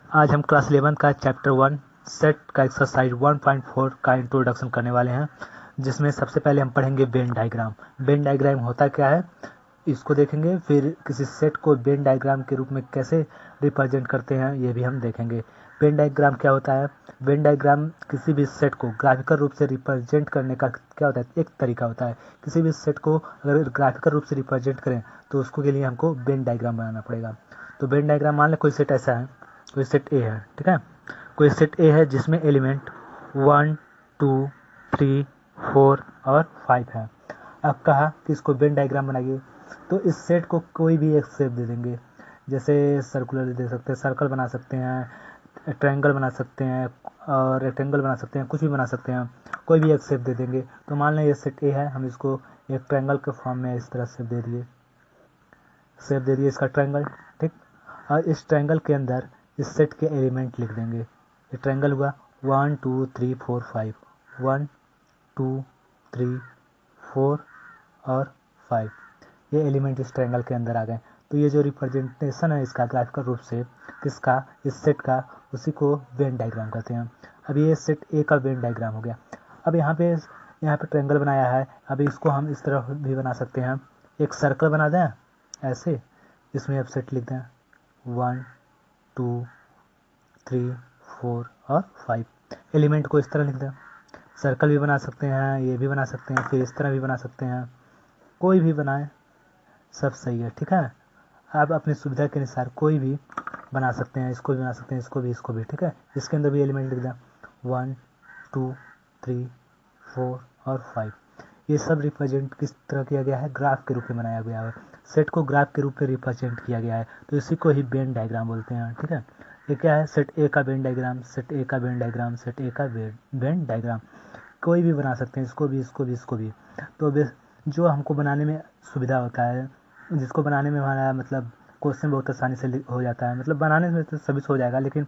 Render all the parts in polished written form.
आज हम क्लास 11 का चैप्टर 1 सेट का एक्सरसाइज 1.4 का इंट्रोडक्शन करने वाले हैं, जिसमें सबसे पहले हम पढ़ेंगे वेन डायग्राम। वेन डायग्राम होता क्या है इसको देखेंगे, फिर किसी सेट को वेन डायग्राम के रूप में कैसे रिप्रेजेंट करते हैं ये भी हम देखेंगे। वेन डायग्राम क्या होता है? वेन डायग्राम किसी भी सेट को ग्राफिकल रूप से रिप्रेजेंट करने का क्या होता है, एक तरीका होता है। किसी भी सेट को अगर ग्राफिकल रूप से रिप्रेजेंट करें तो उसको के लिए हमको वेन डायग्राम बनाना पड़ेगा। तो वेन डायग्राम मान लें कोई सेट ऐसा है, कोई सेट ए है, ठीक है। कोई सेट ए है जिसमें एलिमेंट 1 2 3 4 और 5 है। अब कहा कि इसको वेन डायग्राम बनाइए, तो इस सेट को कोई भी एक शेप दे देंगे। जैसे सर्कुलर दे सकते हैं, सर्कल बना सकते हैं, ट्रायंगल बना सकते हैं और रेक्टेंगल बना सकते हैं, कुछ भी बना सकते हैं। कोई भी एक शेप दे देंगे। तो मान लें ये सेट ए है, हम इसको एक ट्रायंगल के फॉर्म में इस तरह शेप दे दिए, इसका ट्रायंगल, ठीक। और इस ट्रायंगल के अंदर इस सेट के एलिमेंट लिख देंगे। ये ट्रायंगल हुआ 1 2 3 4 5, 1 2 3 4 और 5, ये एलिमेंट इस ट्रायंगल के अंदर आ गए। तो ये जो रिप्रेजेंटेशन है इसका ग्राफिकल रूप से किसका, इस सेट का, उसी को वेन डायग्राम कहते हैं। अब ये सेट ए का वेन डायग्राम हो गया। अब यहाँ पे ट्रायंगल बनाया है, अभी इसको हम इस तरह भी बना सकते हैं। एक सर्कल बना दें ऐसे, इसमें अब सेट लिख दें 1 2 3 4 और 5, एलिमेंट को इस तरह लिख दें। सर्कल भी बना सकते हैं, ये भी बना सकते हैं, फिर इस तरह भी बना सकते हैं, कोई भी बनाए सब सही है, ठीक है। आप अपनी सुविधा के अनुसार कोई भी बना सकते हैं, इसको भी बना सकते हैं, इसको भी, ठीक है। इसके अंदर भी एलिमेंट लिख दें 1 2 3 4 और 5। ये सब रिप्रेजेंट किस तरह किया गया है, ग्राफ के रूप में बनाया गया है। सेट को ग्राफ के रूप में रिप्रेजेंट किया गया है, तो इसी को ही वेन डायग्राम बोलते हैं, ठीक है। ये क्या है, सेट ए का वेन डायग्राम, सेट ए का वेन डायग्राम, सेट ए का वेन डायग्राम। कोई भी बना सकते हैं, इसको भी। तो जो हमको बनाने में सुविधा होता है, जिसको बनाने में हमारा मतलब क्वेश्चन बहुत आसानी से हो जाता है, मतलब बनाने में तो सभी से हो जाएगा, लेकिन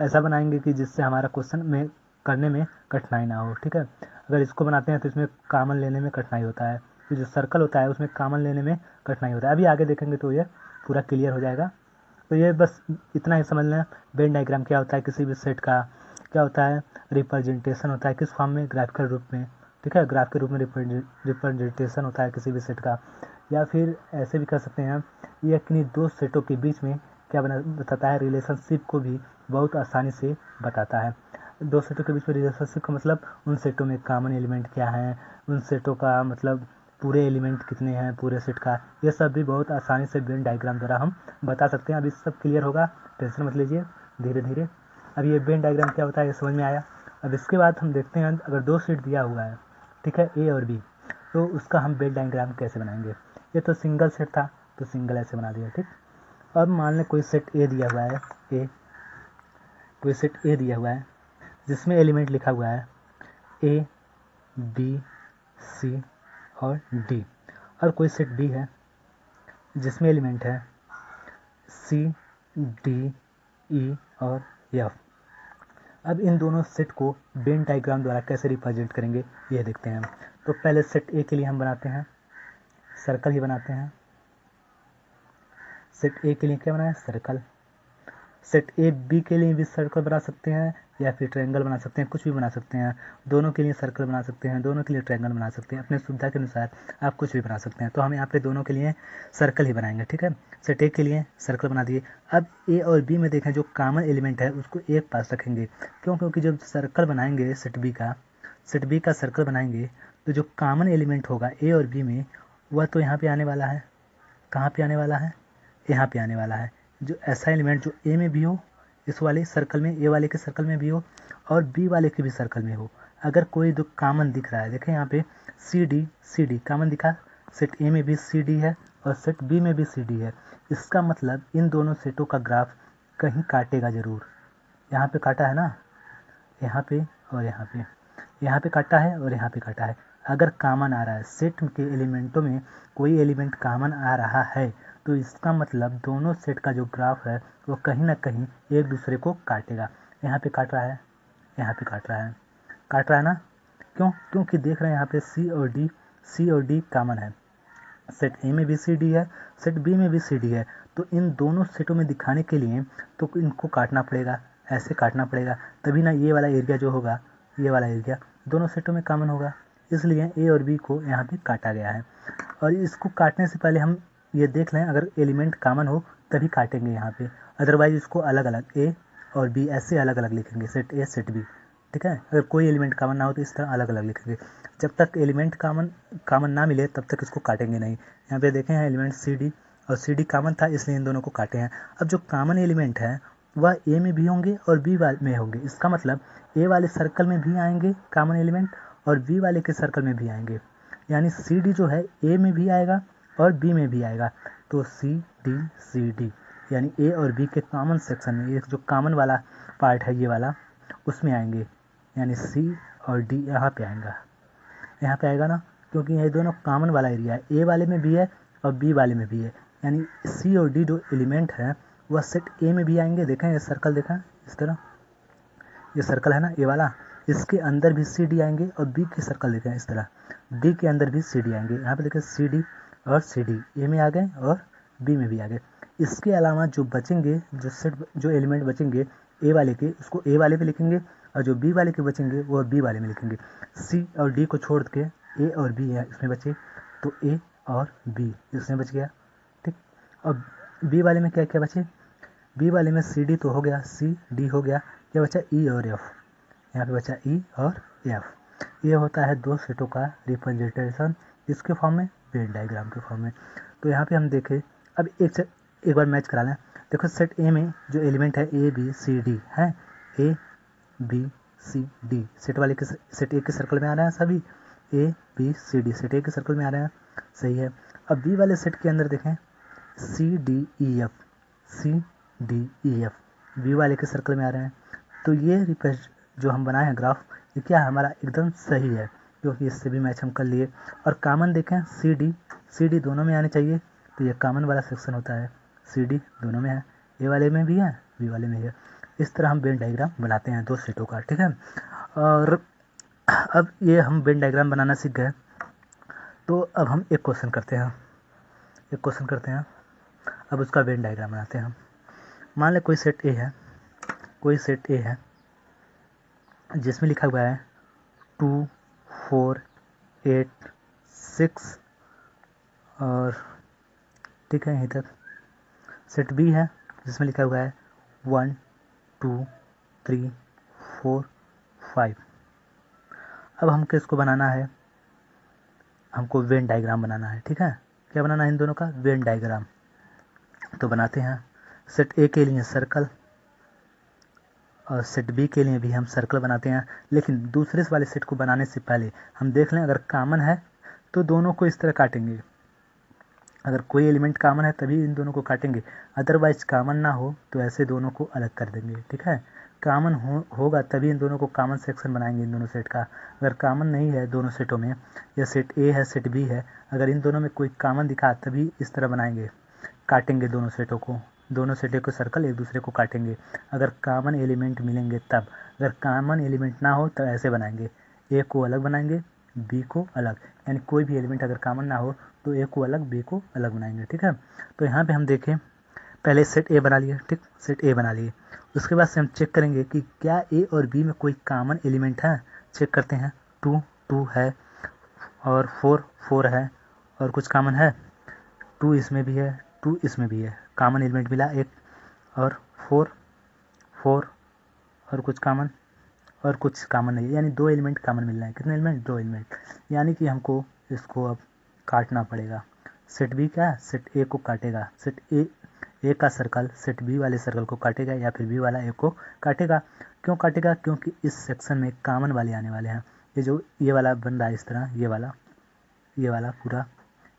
ऐसा बनाएंगे कि जिससे हमारा क्वेश्चन में करने में कठिनाई ना हो, ठीक है। अगर इसको बनाते हैं तो इसमें कॉमन लेने में कठिनाई होता है, तो जो सर्कल होता है उसमें कॉमन लेने में कठिनाई होता है। अभी आगे देखेंगे तो ये पूरा क्लियर हो जाएगा। तो ये बस इतना ही समझ लें, वेन डायग्राम क्या होता है, किसी भी सेट का क्या होता है, रिप्रेजेंटेशन होता है, किस फॉर्म में, ग्राफिकल रूप में, ठीक है। ग्राफ के रूप में रिप्रेजेंटेशन होता है किसी भी सेट का। या फिर ऐसे भी कर सकते हैं, ये किन्हीं दो सेटों के बीच में क्या बताता है, रिलेशनशिप को भी बहुत आसानी से बताता है। दो सेटों के बीच में रिलेशनशिप का मतलब उन सेटों में कॉमन एलिमेंट क्या है, उन सेटों का मतलब पूरे एलिमेंट कितने हैं पूरे सेट का, ये सब भी बहुत आसानी से वेन डायग्राम द्वारा हम बता सकते हैं। अभी सब क्लियर होगा, टेंशन मत लीजिए, धीरे धीरे। अब ये वेन डायग्राम क्या होता है ये समझ में आया। अब इसके बाद हम देखते हैं, अगर दो सेट दिया हुआ है, ठीक है, ए और बी, तो उसका हम वेन डायग्राम कैसे बनाएंगे। ये तो सिंगल सेट था, तो सिंगल ऐसे बना दिया, ठीक। अब मान लें कोई सेट ए दिया हुआ है, कोई सेट ए दिया हुआ है जिसमें एलिमेंट लिखा हुआ है ए बी सी और डी। और कोई सेट बी है जिसमें एलिमेंट है सी डी ई और एफ। अब इन दोनों सेट को वेन डायग्राम द्वारा कैसे रिप्रेजेंट करेंगे ये देखते हैं। तो पहले सेट ए के लिए हम बनाते हैं सर्कल ही बनाते हैं। सेट ए के लिए क्या बनाए, सर्कल। सेट ए बी के लिए भी सर्कल बना सकते हैं या फिर ट्रायंगल बना सकते हैं, कुछ भी बना सकते हैं। दोनों के लिए सर्कल बना सकते हैं, दोनों के लिए ट्रायंगल बना सकते हैं, अपने सुविधा के अनुसार आप कुछ भी बना सकते हैं। तो हम यहाँ पे दोनों के लिए सर्कल ही बनाएंगे, ठीक है। सेट ए के लिए सर्कल बना दिए। अब ए और बी में देखें, जो कॉमन एलिमेंट है उसको एक पास रखेंगे। क्यों? क्योंकि जब सर्कल बनाएंगे सेट बी का सर्कल बनाएंगे, तो जो कॉमन एलिमेंट होगा ए और बी में, वह तो यहाँ पे आने वाला है। कहाँ पे आने वाला है, यहाँ पे आने वाला है। जो ऐसा एलिमेंट जो ए में भी हो, इस वाले सर्कल में, ए वाले के सर्कल में भी हो और बी वाले के भी सर्कल में हो। अगर कोई दो कॉमन दिख रहा है, देखें यहाँ पे सी डी कॉमन दिखा, सेट ए में भी सी डी है और सेट बी में भी सी डी है। इसका मतलब इन दोनों सेटों का ग्राफ कहीं काटेगा जरूर। यहाँ पे काटा है ना, यहाँ पे और यहाँ पे, यहाँ पे काटा है और यहाँ पे काटा है। अगर कॉमन आ रहा है, सेट के एलिमेंटों में कोई एलिमेंट कॉमन आ रहा है, तो इसका मतलब दोनों सेट का जो ग्राफ है वो कहीं ना कहीं एक दूसरे को काटेगा। यहाँ पे काट रहा है, यहाँ पे काट रहा है ना। क्यों? क्योंकि देख रहे हैं यहाँ पे सी और डी कॉमन है, सेट ए में भी सी डी है, सेट बी में भी सी डी है। तो इन दोनों सेटों में दिखाने के लिए तो इनको काटना पड़ेगा, ऐसे काटना पड़ेगा, तभी ना ये वाला एरिया जो होगा, ये वाला एरिया दोनों सेटों में कॉमन होगा। इसलिए ए और बी को यहाँ पे काटा गया है। और इसको काटने से पहले हम ये देख लें, अगर एलिमेंट कॉमन हो तभी काटेंगे यहाँ पे, अदरवाइज इसको अलग अलग ए और बी ऐसे अलग अलग लिखेंगे, सेट ए सेट बी, ठीक है। अगर कोई एलिमेंट कॉमन ना हो तो इस तरह अलग अलग लिखेंगे। जब तक एलिमेंट कॉमन ना मिले तब तक इसको काटेंगे नहीं। यहाँ पे देखें हैं एलिमेंट सी डी, और सी डी कॉमन था इसलिए इन दोनों को काटे हैं। अब जो कॉमन एलिमेंट है वह ए में भी होंगे और बी में होंगे। इसका मतलब ए वाले सर्कल में भी आएंगे कॉमन एलिमेंट और बी वाले के सर्कल में भी आएंगे। यानी सी डी जो है ए में भी आएगा और बी में भी आएगा। तो सी डी यानी ए और बी के कॉमन सेक्शन में, ये जो कॉमन वाला पार्ट है ये वाला, उसमें आएंगे। यानी सी और डी यहाँ पे आएगा, यहाँ पे आएगा ना, क्योंकि ये दोनों कॉमन वाला एरिया है, ए वाले में भी है और बी वाले में भी है। यानी सी और डी जो एलिमेंट है वह सेट ए में भी आएंगे। देखें ये सर्कल, देखा इस तरह ये सर्कल है ना ए वाला, इसके अंदर भी सी डी आएंगे। और बी के सर्कल देखें इस तरह, डी के अंदर भी सी डी आएंगे। यहाँ पे देखें सी डी और सी डी ए में आ गए और बी में भी आ गए। इसके अलावा जो बचेंगे, जो एलिमेंट बचेंगे ए वाले के, उसको ए वाले पे लिखेंगे, और जो बी वाले के बचेंगे वो बी वाले में लिखेंगे। सी और डी को छोड़ के ए और बी है इसमें बचे, तो ए और बी इसमें बच गया, ठीक। और बी वाले में क्या क्या बचे, बी वाले में सी डी तो हो गया, सी डी हो गया, क्या बचा ई और एफ, यहाँ पे बचा ई और एफ। ये होता है दो सेटों का रिप्रेजेंटेशन, इसके फॉर्म में, वेन डायग्राम के फॉर्म में। तो यहाँ पे हम देखें, अब एक बार मैच करा लें। देखो सेट ए में जो एलिमेंट है ए बी सी डी है, A B C D set A के सर्कल में आ रहा है सभी, A B C D set A के सर्कल में आ रहे हैं, सही है। अब बी वाले सेट के अंदर देखें C D E F, C D E F B वाले के सर्कल में आ रहे हैं। तो ये जो हम बनाए हैं ग्राफ, ये क्या है हमारा एकदम सही है, क्योंकि इससे भी मैच हम कर लिए। और कॉमन देखें सी डी दोनों में आने चाहिए, तो ये कॉमन वाला सेक्शन होता है, सी डी दोनों में है, ए वाले में भी है बी वाले में है। इस तरह हम वेन डायग्राम बनाते हैं दो सेटों का, ठीक है। और अब ये हम वेन डायग्राम बनाना सीख गए, तो अब हम एक क्वेश्चन करते हैं, अब उसका वेन डायग्राम बनाते हैं हम। मान लें कोई सेट ए है जिसमें लिखा हुआ है 2 4 8 6 और ठीक है यहीं तक। सेट बी है जिसमें लिखा हुआ है 1 2 3 4 5। अब हमको इसको बनाना है, हमको वेन डायग्राम बनाना है, ठीक है। क्या बनाना है इन दोनों का, वेन डायग्राम। तो बनाते हैं। सेट ए के लिए सर्कल और सेट बी के लिए भी हम सर्कल बनाते हैं, लेकिन दूसरे वाले सेट को बनाने से पहले हम देख लें अगर कॉमन है तो दोनों को इस तरह काटेंगे। अगर कोई एलिमेंट कॉमन है तभी इन दोनों को काटेंगे, अदरवाइज कॉमन ना हो तो ऐसे दोनों को अलग कर देंगे, ठीक है। कॉमन होगा तभी इन दोनों को कॉमन सेक्शन बनाएंगे इन दोनों सेट का। अगर कॉमन नहीं है दोनों सेटों में, या सेट ए है सेट बी है, अगर इन दोनों में कोई कॉमन दिखा तभी इस तरह बनाएंगे, काटेंगे दोनों सेटों को, दोनों सेटों को सर्कल एक दूसरे को काटेंगे। अगर कॉमन एलिमेंट मिलेंगे तब, अगर कॉमन एलिमेंट ना हो तो ऐसे बनाएंगे, ए को अलग बनाएंगे बी को अलग, यानी कोई भी एलिमेंट अगर कॉमन ना हो तो ए को अलग बी को अलग बनाएंगे, ठीक है। तो यहाँ पे हम देखें, पहले सेट ए बना लिए, ठीक, सेट ए बना लिए। उसके बाद से हम चेक करेंगे कि क्या ए और बी में कोई कॉमन एलिमेंट है। चेक करते हैं, 2 2 है और 4 4 है और कुछ कॉमन है, 2 इसमें भी है 2 इसमें भी है, कॉमन एलिमेंट मिला एक, और 4 4 और कुछ कॉमन और कुछ कॉमन नहीं है, यानी 2 एलिमेंट कॉमन मिल रहे हैं। कितने एलिमेंट, 2 एलिमेंट। यानी कि हमको इसको अब काटना पड़ेगा। सेट बी क्या है, सेट ए को काटेगा, सेट ए का सर्कल सेट बी वाले सर्कल को काटेगा, या फिर बी वाला ए को काटेगा। क्यों काटेगा, क्योंकि इस सेक्शन में कॉमन वाले आने वाले हैं। ये वाला बन रहा है इस तरह, ये वाला पूरा,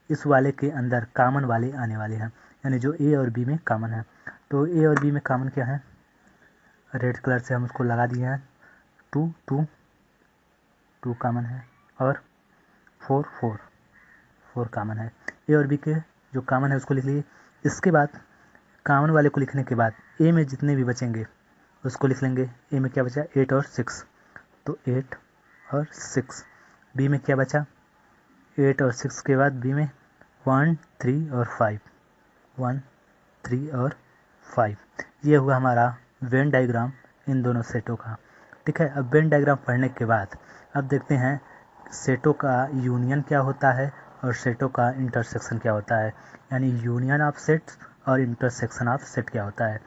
इस वाले के अंदर कॉमन वाले आने वाले हैं, यानी जो ए और बी में कॉमन है। तो ए और बी में कॉमन क्या है, रेड कलर से हम उसको लगा दिए हैं, 2 2 2 कॉमन है और 4 4 4 कॉमन है। ए और बी के जो कॉमन है उसको लिख लिए। इसके बाद कॉमन वाले को लिखने के बाद ए में जितने भी बचेंगे उसको लिख लेंगे। ए में क्या बचा, 8 और 6, तो 8 और 6। बी में क्या बचा, 8 और 6 के बाद बी में 1 3 और 5, 1 3 और 5, ये हुआ हमारा वेन डायग्राम इन दोनों सेटों का। ठीक है, अब वेन डायग्राम पढ़ने के बाद अब देखते हैं सेटों का यूनियन क्या होता है और सेटों का इंटरसेक्शन क्या होता है, यानी यूनियन ऑफ सेट्स और इंटरसेक्शन ऑफ सेट क्या होता है।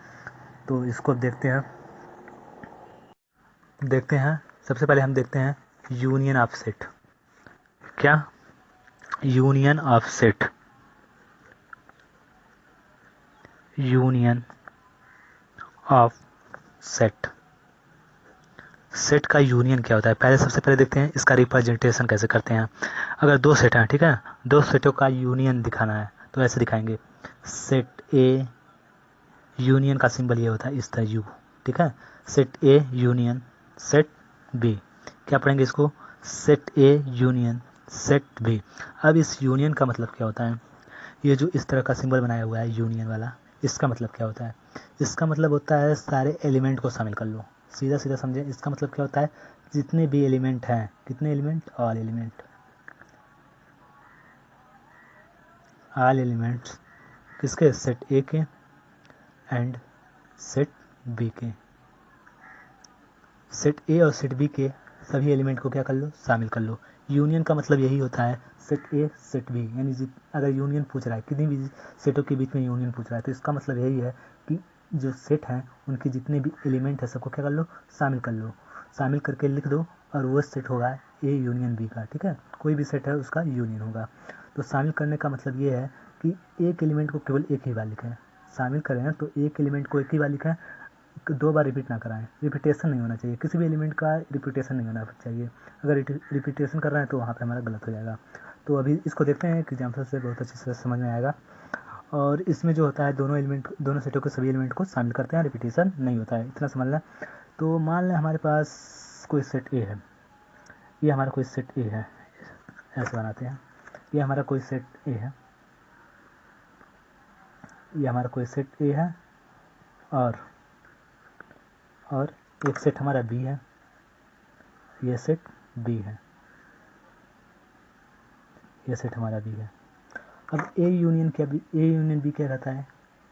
तो इसको देखते हैं सबसे पहले हम देखते हैं यूनियन ऑफ सेट। क्या? Union of set, union of set, set का यूनियन क्या होता है। पहले सबसे पहले देखते हैं इसका रिप्रेजेंटेशन कैसे करते हैं। अगर दो सेट हैं, ठीक है, दो सेटों का यूनियन दिखाना है तो ऐसे दिखाएंगे। सेट ए, यूनियन का सिंबल ये होता है इस तरह यू। ठीक है, set A union set B, क्या पढ़ेंगे इसको, set A union set B. अब इस यूनियन का मतलब क्या होता है, ये जो इस तरह का सिंबल बनाया हुआ है यूनियन वाला, इसका मतलब क्या होता है, इसका मतलब होता है सारे एलिमेंट को शामिल कर लो। सीधा सीधा समझे, इसका मतलब क्या होता है, जितने भी एलिमेंट हैं, कितने element, all element, all elements किसके, सेट ए के एंड सेट बी के। सेट ए और सेट बी के सभी एलिमेंट को क्या कर लो, शामिल कर लो। यूनियन का मतलब यही होता है सेट ए सेट बी, यानी अगर यूनियन पूछ रहा है, किसी भी सेटों के बीच में यूनियन पूछ रहा है, तो इसका मतलब यही है कि जो सेट हैं उनके जितने भी एलिमेंट है सबको क्या कर लो, शामिल कर लो। शामिल करके लिख दो और वो सेट होगा ए यूनियन बी का। ठीक है, कोई भी सेट है उसका यूनियन होगा। तो शामिल करने का मतलब ये है कि एक एलिमेंट को केवल एक ही बार लिखें। शामिल करें हैं तो एक एलिमेंट को एक ही बार लिखें, दो बार रिपीट ना कराएं। रिपीटेशन नहीं होना चाहिए, किसी भी एलिमेंट का रिपीटेशन नहीं होना चाहिए। अगर रिपीटेशन कर रहे हैं तो वहाँ पे हमारा गलत हो जाएगा। तो अभी इसको देखते हैं कि एग्जाम्पल से बहुत अच्छे से समझ में आएगा। और इसमें जो होता है दोनों सेटों के सभी एलिमेंट को शामिल करते हैं, रिपीटेशन नहीं होता है, इतना समझ लें। तो मान लें हमारे पास कोई सेट ए है, ये हमारा कोई सेट ए है, ऐसे बनाते हैं, ये हमारा कोई सेट ए है, ये हमारा कोई सेट ए है, और एक सेट हमारा बी है, ये सेट बी है, ये सेट हमारा बी है। अब ए यूनियन बी क्या कहता है,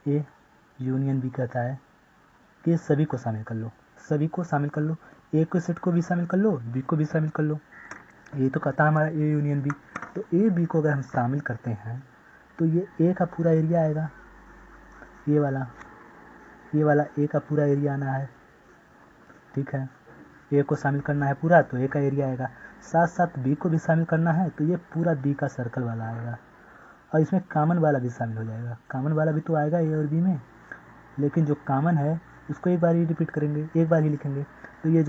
ए यूनियन बी कहता है कि सभी को शामिल कर लो, सभी को शामिल कर लो, ए को सेट को भी शामिल कर लो, बी को भी शामिल कर लो। ये तो कहता है हमारा ए यूनियन बी, तो ए बी को अगर हम शामिल करते हैं तो ये ए का पूरा एरिया आएगा, ये वाला ए का पूरा एरिया आना है। ठीक है, ए को शामिल करना है पूरा तो ए का एरिया आएगा, साथ साथ बी को भी शामिल करना है तो ये पूरा बी का सर्कल वाला आएगा, और इसमें कॉमन वाला भी शामिल हो जाएगा। कॉमन वाला भी तो आएगा ए और बी में, लेकिन जो कॉमन है उसको एक बार ही रिपीट करेंगे, एक बार ही लिखेंगे। तो ये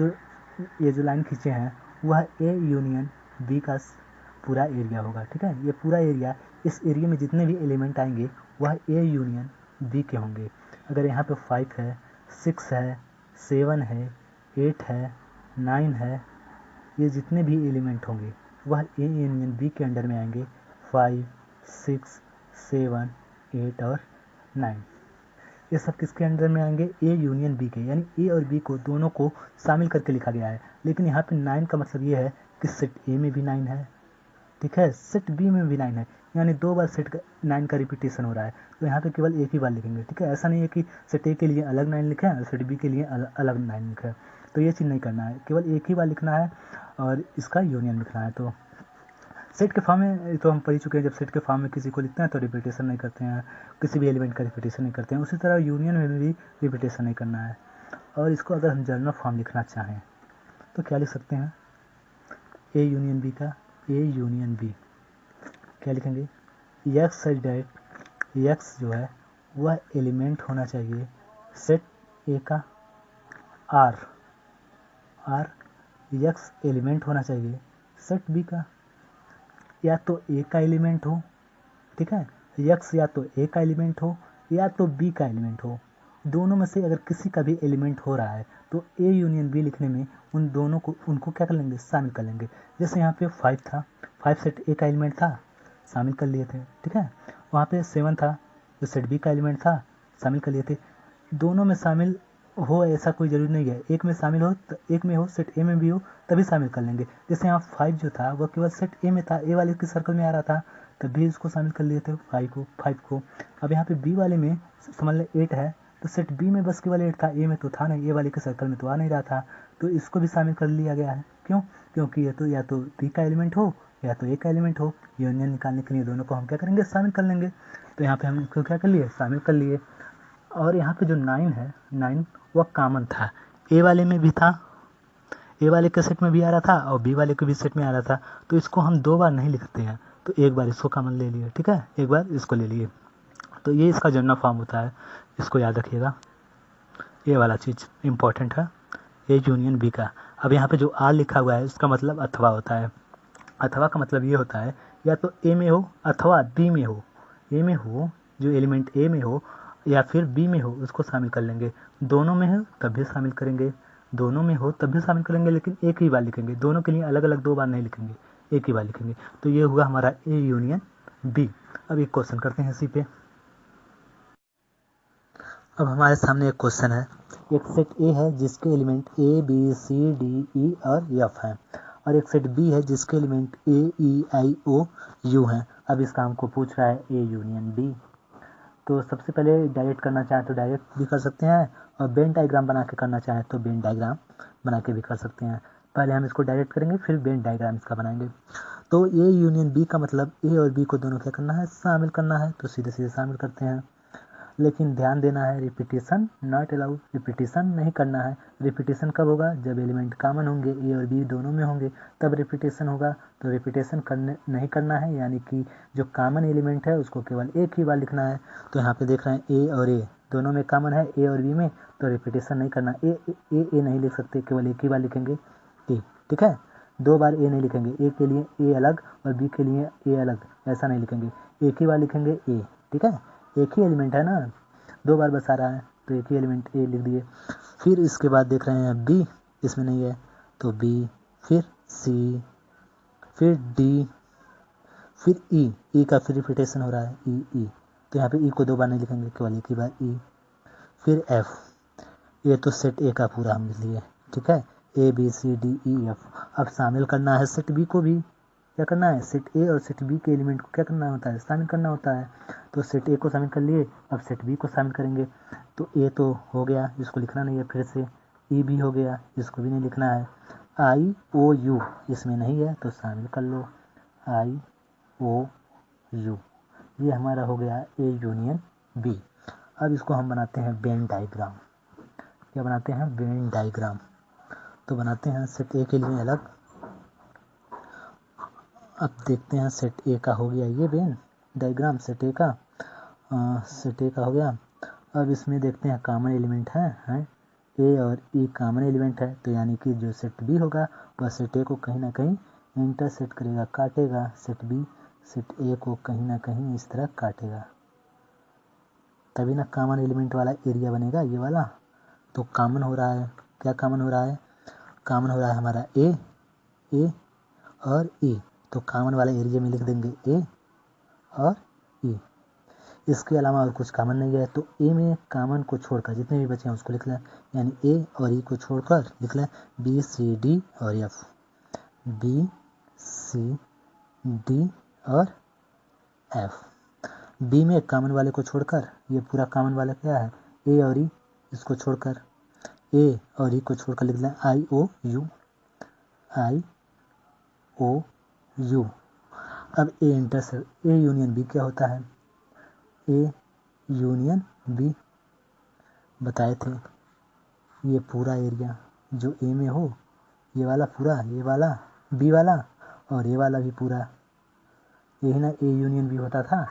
जो लाइन खींचे हैं वह ए यूनियन बी का पूरा एरिया होगा। ठीक है, ये पूरा एरिया, इस एरिया में जितने भी एलिमेंट आएंगे वह ए यूनियन बी के होंगे। अगर यहाँ पे 5 है, 6 है, 7 है, 8 है, 9 है, ये जितने भी एलिमेंट होंगे वह ए यूनियन बी के अंडर में आएंगे। 5 6 7 8 और 9, ये सब किसके अंडर में आएंगे, ए यूनियन बी के, यानी ए और बी को दोनों को शामिल करके लिखा गया है। लेकिन यहाँ पे 9 का मतलब ये है कि सेट ए में भी 9 है, ठीक है, सेट बी में भी 9 है, यानी दो बार सेट 9 का रिपीटेशन हो रहा है। तो यहाँ पे केवल एक ही बार लिखेंगे। ठीक है, ऐसा नहीं है कि सेट ए के लिए अलग 9 लिखें और सेट बी के लिए अलग 9 लिखें, तो ये चीज़ नहीं करना है, केवल एक ही बार लिखना है और इसका यूनियन लिखना है। तो सेट के फॉर्म में तो हम पढ़ चुके हैं, जब सेट के फॉर्म में किसी को लिखते हैं तो रिपीटेशन नहीं करते हैं, किसी भी एलिमेंट का रिपीटेशन नहीं करते हैं। उसी तरह यूनियन में भी रिपीटेशन नहीं करना है। और इसको अगर हम जनरल फॉर्म लिखना चाहें तो क्या लिख सकते हैं, ए यूनियन बी का, ए यूनियन बी क्या लिखेंगे, यक्स सच डेट यक्स जो है वह एलिमेंट होना चाहिए सेट ए का, आर यक्स एलिमेंट होना चाहिए सेट बी का, या तो ए का एलिमेंट हो, ठीक है, यक्स या तो ए का एलिमेंट हो या तो बी का एलिमेंट हो, दोनों में से अगर किसी का भी एलिमेंट हो रहा है तो ए यूनियन बी लिखने में उन दोनों को उनको क्या कर लेंगे, शामिल कर लेंगे। जैसे यहाँ पे 5 था, 5 सेट ए का एलिमेंट था, शामिल कर लिए थे। ठीक है, वहाँ पे 7 था जो सेट बी का एलिमेंट था, शामिल कर लिए थे। दोनों में शामिल हो ऐसा कोई ज़रूरी नहीं है, एक में शामिल हो तो एक में हो, सेट ए में भी हो तभी शामिल कर लेंगे। जैसे यहाँ 5 जो था वह केवल सेट ए में था, ए वाले के सर्कल में आ रहा था, तब भी इसको शामिल कर लिए थे 5 को। अब यहाँ पे बी वाले में समझ लें 8 है, तो सेट बी में बस केवल 8 था, ए में तो था नहीं, ए वाले के सर्कल में तो आ नहीं रहा था, तो इसको भी शामिल कर लिया गया है। क्यों? क्योंकि ये तो या तो बी का एलिमेंट हो या तो ए का एलिमेंट हो, यूनियन निकालने के लिए दोनों को हम क्या करेंगे, शामिल कर लेंगे। तो यहाँ पे हम इसको क्या कर लिए, शामिल कर लिए। और यहाँ पे जो 9 है, 9 वह कॉमन था, ए वाले में भी था, ए वाले के सेट में भी आ रहा था और बी वाले के भी सेट में आ रहा था, तो इसको हम 2 बार नहीं लिखते हैं, तो एक बार इसको कॉमन ले लिए, ठीक है, एक बार इसको ले लिए। तो ये इसका जनरल फॉर्म होता है, इसको याद रखिएगा, ये वाला चीज़ इंपॉर्टेंट है, ए यूनियन बी का। अब यहाँ पे जो आर लिखा हुआ है उसका मतलब अथवा होता है। अथवा का मतलब ये होता है या तो ए में हो अथवा बी में हो, ए में हो जो एलिमेंट ए में हो या फिर बी में हो उसको शामिल कर लेंगे, दोनों में हो तब भी शामिल करेंगे, दोनों में हो तब भी शामिल करेंगे, लेकिन एक ही बार लिखेंगे, दोनों के लिए अलग अलग 2 बार नहीं लिखेंगे, एक ही बार लिखेंगे। तो ये हुआ हमारा ए यूनियन बी। अब एक क्वेश्चन करते हैं इसी पे। अब हमारे सामने एक क्वेश्चन है, एक सेट ए है जिसके element A B C D E और एफ हैं, और एक सेट बी है जिसके element A E I O you हैं। अब इसका हमको पूछ रहा है ए यूनियन बी। तो सबसे पहले डायरेक्ट करना चाहें तो डायरेक्ट भी कर सकते हैं, और वेन डायग्राम बना के करना चाहें तो वेन डायग्राम बना के भी कर सकते हैं। पहले हम इसको डायरेक्ट करेंगे, फिर वेन डायग्राम इसका बनाएंगे। तो ए यूनियन बी का मतलब ए और बी को दोनों क्या करना है, शामिल करना है, तो सीधे सीधे शामिल करते हैं। लेकिन ध्यान देना है, रिपीटेशन नॉट अलाउड, रिपीटेशन नहीं करना है। रिपीटेशन कब होगा, जब एलिमेंट कॉमन होंगे, ए और बी दोनों में होंगे तब रिपीटेशन होगा। तो रिपीटेशन करने नहीं करना है, यानी कि जो कॉमन एलिमेंट है उसको केवल एक ही बार लिखना है। तो यहाँ पे देख रहे हैं ए और ए दोनों में कॉमन है, ए और बी में, तो रिपीटेशन नहीं करना, ए नहीं लिख सकते, केवल एक ही बार लिखेंगे ए, ठीक है। 2 बार ए नहीं लिखेंगे, ए के लिए ए अलग और बी के लिए ए अलग, ऐसा नहीं लिखेंगे, एक ही बार लिखेंगे ए, ठीक है। एक ही एलिमेंट है ना, 2 बार बस आ रहा है, तो एक ही एलिमेंट ए लिख दिए। फिर इसके बाद देख रहे हैं बी, इसमें नहीं है तो बी, फिर सी, फिर डी, फिर ई का फिर रिपीटेशन हो रहा है ई, तो यहाँ पे ई को 2 बार नहीं लिखेंगे, केवल एक ही बार ई। फिर एफ, ये तो सेट ए का पूरा हम लिख लिए, ठीक है, A B C D E F. अब शामिल करना है सेट बी को भी, क्या करना है, सेट ए और सेट बी के एलिमेंट को क्या करना होता है, शामिल करना होता है। तो सेट ए को शामिल कर लिए, अब सेट बी को शामिल करेंगे। तो ए तो हो गया, इसको लिखना नहीं है, फिर से ई भी हो गया, इसको भी नहीं लिखना है। आई ओ यू इसमें नहीं है तो शामिल कर लो, आई ओ यू, ये हमारा हो गया ए यूनियन बी। अब इसको हम बनाते हैं वेन डायग्राम। क्या बनाते हैं, वेन डायग्राम। तो बनाते हैं सेट ए के लिए अलग। अब देखते हैं सेट ए का हो गया ये वेन डायग्राम, सेट ए का सेट ए का हो गया। अब इसमें देखते हैं कॉमन एलिमेंट है ए और ई कॉमन एलिमेंट है, तो यानी कि जो सेट बी होगा वह सेट ए को कहीं ना कहीं इंटरसेक्ट करेगा, काटेगा, सेट बी सेट ए को कहीं ना कहीं इस तरह काटेगा, तभी ना कॉमन एलिमेंट वाला एरिया बनेगा ये वाला। तो कॉमन हो रहा है, क्या कॉमन हो रहा है, कॉमन हो रहा है हमारा ए और ई, तो कॉमन वाला एरिया में लिख देंगे ए और ई। इसके अलावा और कुछ कॉमन नहीं है, तो ए में कॉमन को छोड़कर जितने भी बचे हैं उसको लिख लें, यानी ए और ई को छोड़कर लिख लें बी सी डी और एफ, बी सी डी और एफ। बी में कॉमन वाले को छोड़कर, ये पूरा कॉमन वाला क्या है, ए और ई, इसको छोड़कर ए और ई को छोड़कर लिख लें आई ओ यू, आई ओ यू। अब ए यूनियन बी क्या होता है, ए यूनियन बी बताए थे, ये पूरा एरिया जो ए में हो, ये वाला पूरा, ये वाला बी वाला और ये वाला भी पूरा, यही ना ए यूनियन बी होता था।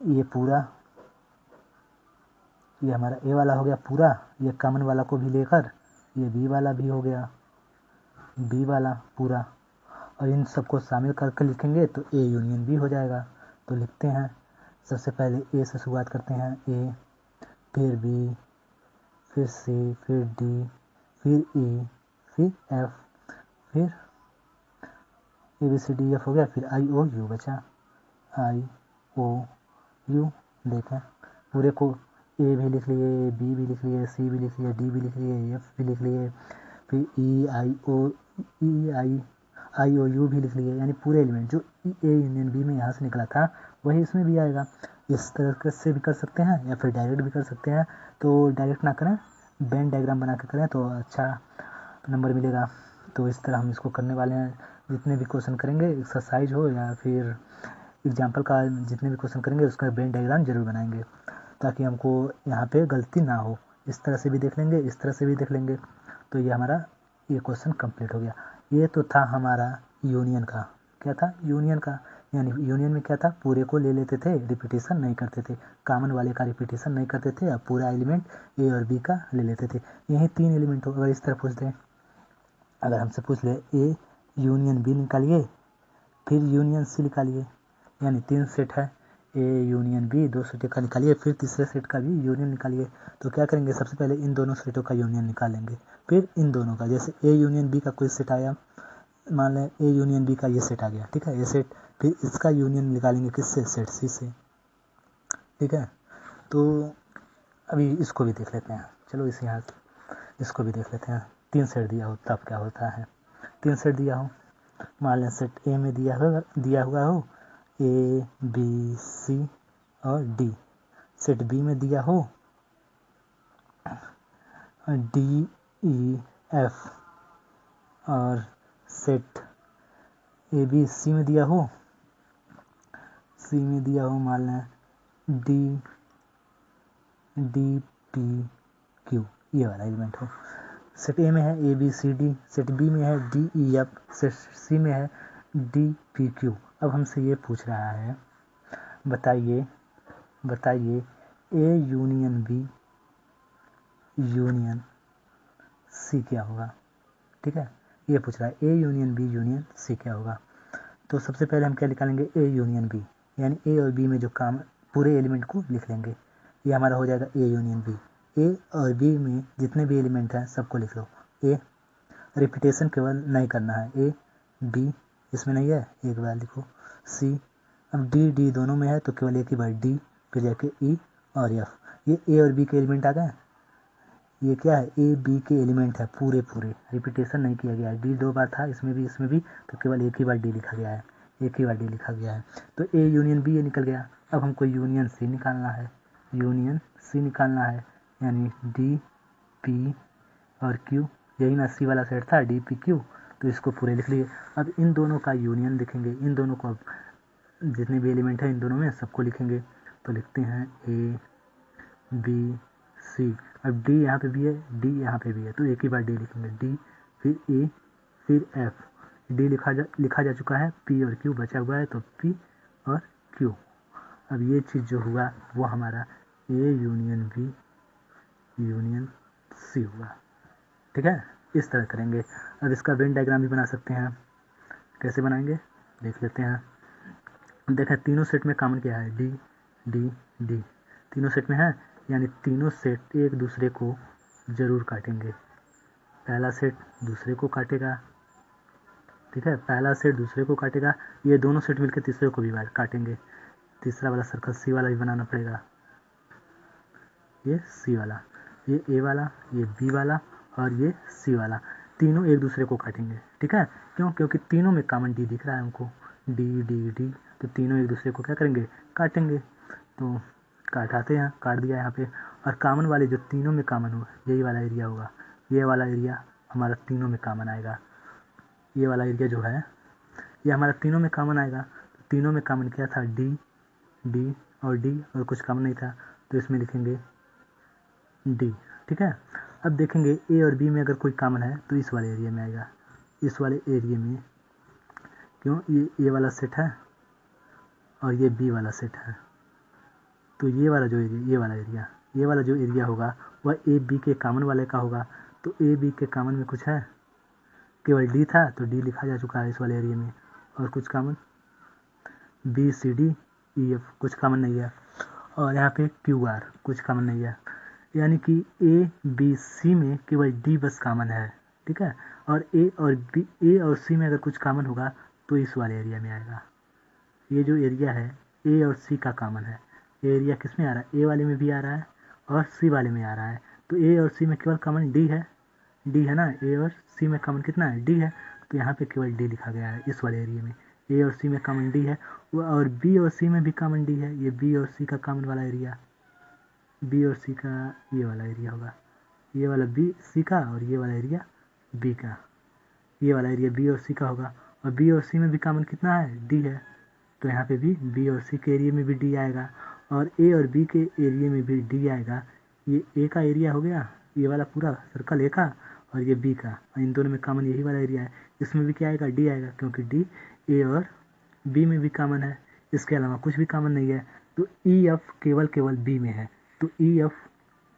ये पूरा, ये हमारा ए वाला हो गया पूरा, ये कॉमन वाला को भी लेकर ये बी वाला भी हो गया, बी वाला पूरा, और इन सबको शामिल करके लिखेंगे तो ए यूनियन बी हो जाएगा। तो लिखते हैं, सबसे पहले ए से शुरुआत करते हैं, ए, फिर बी, फिर सी, फिर डी, फिर ई, फिर एफ, फिर A B C D F हो गया, फिर आई ओ यू बचा, आई ओ यू। देखें पूरे को ए भी लिख लिए, बी भी लिख लिए, सी भी लिख लिए, डी भी लिख लिए, एफ भी लिख लिए, फिर ई आई ओ ई आई IOU भी लिख लिए, यानी पूरे एलिमेंट जो ए यूनियन बी में यहाँ से निकला था वही इसमें भी आएगा। इस तरह से भी कर सकते हैं या फिर डायरेक्ट भी कर सकते हैं। तो डायरेक्ट ना करें, वेन डायग्राम बना के करें तो अच्छा नंबर मिलेगा। तो इस तरह हम इसको करने वाले हैं। जितने भी क्वेश्चन करेंगे, एक्सरसाइज हो या फिर एग्जाम्पल का, जितने भी क्वेश्चन करेंगे उसका वेन डायग्राम जरूर बनाएंगे ताकि हमको यहाँ पे गलती ना हो। इस तरह से भी देख लेंगे, इस तरह से भी देख लेंगे। तो ये हमारा ये क्वेश्चन कंप्लीट हो गया। ये तो था हमारा यूनियन का। क्या था? यूनियन का। यानी यूनियन में क्या था, पूरे को ले लेते थे, रिपीटेशन नहीं करते थे, कॉमन वाले का रिपीटेशन नहीं करते थे, अब पूरा एलिमेंट ए और बी का ले लेते थे। यही 3 एलिमेंट हो। अगर इस तरह पूछ दें, अगर हमसे पूछ ले ए यूनियन बी निकालिए फिर यूनियन सी निकालिए, यानी 3 सेट है, ए यूनियन बी 2 सेट का निकालिए, फिर तीसरे सेट का भी यूनियन निकालिए। तो क्या करेंगे, सबसे पहले इन दोनों सेटों का यूनियन निकालेंगे, फिर इन दोनों का। जैसे ए यूनियन बी का कोई सेट आया, मान लें ए यूनियन बी का ये सेट आ गया, ठीक है, ये सेट, फिर इसका यूनियन निकालेंगे किससे, सेट सी से, ठीक है। तो अभी इसको भी देख लेते हैं, चलो इसी यहाँ इसको भी देख लेते हैं। 3 सेट दिया हो तब क्या होता है। 3 सेट दिया हो, मान लें सेट ए में दिया हुआ हो ए बी सी और डी, सेट बी में दिया हो डी ई एफ, और सेट ए बी सी में दिया हो मान लें डी पी क्यू, ये वाला एलिमेंट हो। सेट ए में है A B C D, set B में है D E F, set C में है डी पी क्यू। अब हमसे ये पूछ रहा है, बताइए A union B union C क्या होगा, ठीक है। ये पूछ रहा है A union B union C क्या होगा। तो सबसे पहले हम क्या निकालेंगे, ए यूनियन बी, यानी ए और बी में जो काम, पूरे एलिमेंट को लिख लेंगे। ये हमारा हो जाएगा ए यूनियन बी। ए और बी में जितने भी एलिमेंट हैं सबको लिख लो। ए, रिपीटेशन केवल नहीं करना है, ए बी इसमें नहीं है, एक बार लिखो। सी, अब डी दोनों में है तो केवल एक ही बार डी, फिर जाके ई और एफ। ये ए और बी के एलिमेंट आ गए। ये क्या है, ए बी के एलिमेंट है पूरे, रिपीटेशन नहीं किया गया है। डी 2 बार था, इसमें भी, तो केवल एक ही बार डी लिखा गया है, तो ए यूनियन बी ये निकल गया। अब हमको यूनियन सी निकालना है, यानी डी पी और क्यू, यही ना सी वाला सेट था, डी पी क्यू, तो इसको पूरे लिख लिए। अब इन दोनों का यूनियन देखेंगे, इन दोनों को, अब जितने भी एलिमेंट है इन दोनों में सबको लिखेंगे। तो लिखते हैं ए बी सी, अब डी यहाँ पे भी है, डी यहाँ पे भी है, तो एक ही बार डी लिखेंगे, डी फिर ए फिर एफ। डी लिखा जा चुका है, पी और क्यू बचा हुआ है, तो पी और क्यू। अब ये चीज़ जो हुआ वो हमारा A union B union C हुआ, ठीक है। इस तरह करेंगे। अब इसका वेन डायग्राम भी बना सकते हैं, कैसे बनाएंगे देख लेते हैं। देखें तीनों सेट में कॉमन क्या है, डी डी डी, तीनों सेट में है, यानी तीनों सेट एक दूसरे को जरूर काटेंगे। पहला सेट दूसरे को काटेगा, ठीक है, पहला सेट दूसरे को काटेगा, ये दोनों सेट मिलकर तीसरे को भी काटेंगे। तीसरा वाला सर्कल सी वाला भी बनाना पड़ेगा, ये सी वाला, ये ए वाला, ये बी वाला और ये सी वाला, तीनों एक दूसरे को काटेंगे, ठीक है। क्यों? क्योंकि तीनों में कॉमन डी दिख रहा है हमको, डी डी डी, तो तीनों एक दूसरे को क्या करेंगे, काटेंगे। तो काट दिया यहाँ पे। और कॉमन वाले जो तीनों में कॉमन हुआ, यही वाला एरिया होगा, ये वाला एरिया हमारा तीनों में कॉमन आएगा। ये वाला एरिया जो है ये हमारा तीनों में कॉमन आएगा। तीनों में कॉमन क्या था, डी डी और डी, और कुछ कॉमन नहीं था, तो इसमें लिखेंगे डी, ठीक है। अब देखेंगे ए और बी में अगर कोई कॉमन है तो इस वाले एरिया में आएगा, इस वाले एरिया में। क्यों? ये वाला सेट है और ये बी वाला सेट है, तो ये वाला जो एरिया होगा वह ए बी के कॉमन वाले का होगा। तो ए बी के कॉमन में कुछ है, केवल डी था तो डी लिखा जा चुका है इस वाले एरिया में, और कुछ common B C D E F कुछ कॉमन नहीं है, और यहाँ पे क्यू आर कुछ कॉमन नहीं है। यानी कि ए बी सी में केवल डी बस कॉमन है, ठीक है। और ए और सी में अगर कुछ कॉमन होगा तो इस वाले एरिया में आएगा। ये जो एरिया है ए और सी का कॉमन है, ये एरिया किस में आ रहा है, ए वाले में भी आ रहा है और सी वाले में आ रहा है। तो ए और सी में केवल कॉमन डी है ना, ए और सी में कॉमन कितना है, डी है। तो यहाँ पे केवल डी लिखा गया है इस वाले एरिया में। ए और सी में कॉमन डी है, और बी और सी में भी कॉमन डी है। ये बी और सी का कॉमन वाला एरिया, बी और सी का ये वाला एरिया होगा, ये वाला बी सी का, और ये वाला एरिया बी का, ये वाला एरिया बी और सी का होगा। और बी और सी में भी कॉमन कितना है, डी है, तो यहाँ पे भी बी और सी के एरिया में भी डी आएगा, और ए और बी के एरिया में भी डी आएगा। ये ए का एरिया हो गया, ये वाला पूरा सर्कल ए का, और ये बी का, और इन दोनों में कॉमन यही वाला एरिया है। इसमें भी क्या आएगा, डी आएगा, क्योंकि डी ए और बी में भी कॉमन है, इसके अलावा कुछ भी कॉमन नहीं है। तो ई एफ केवल बी में है, तो ई एफ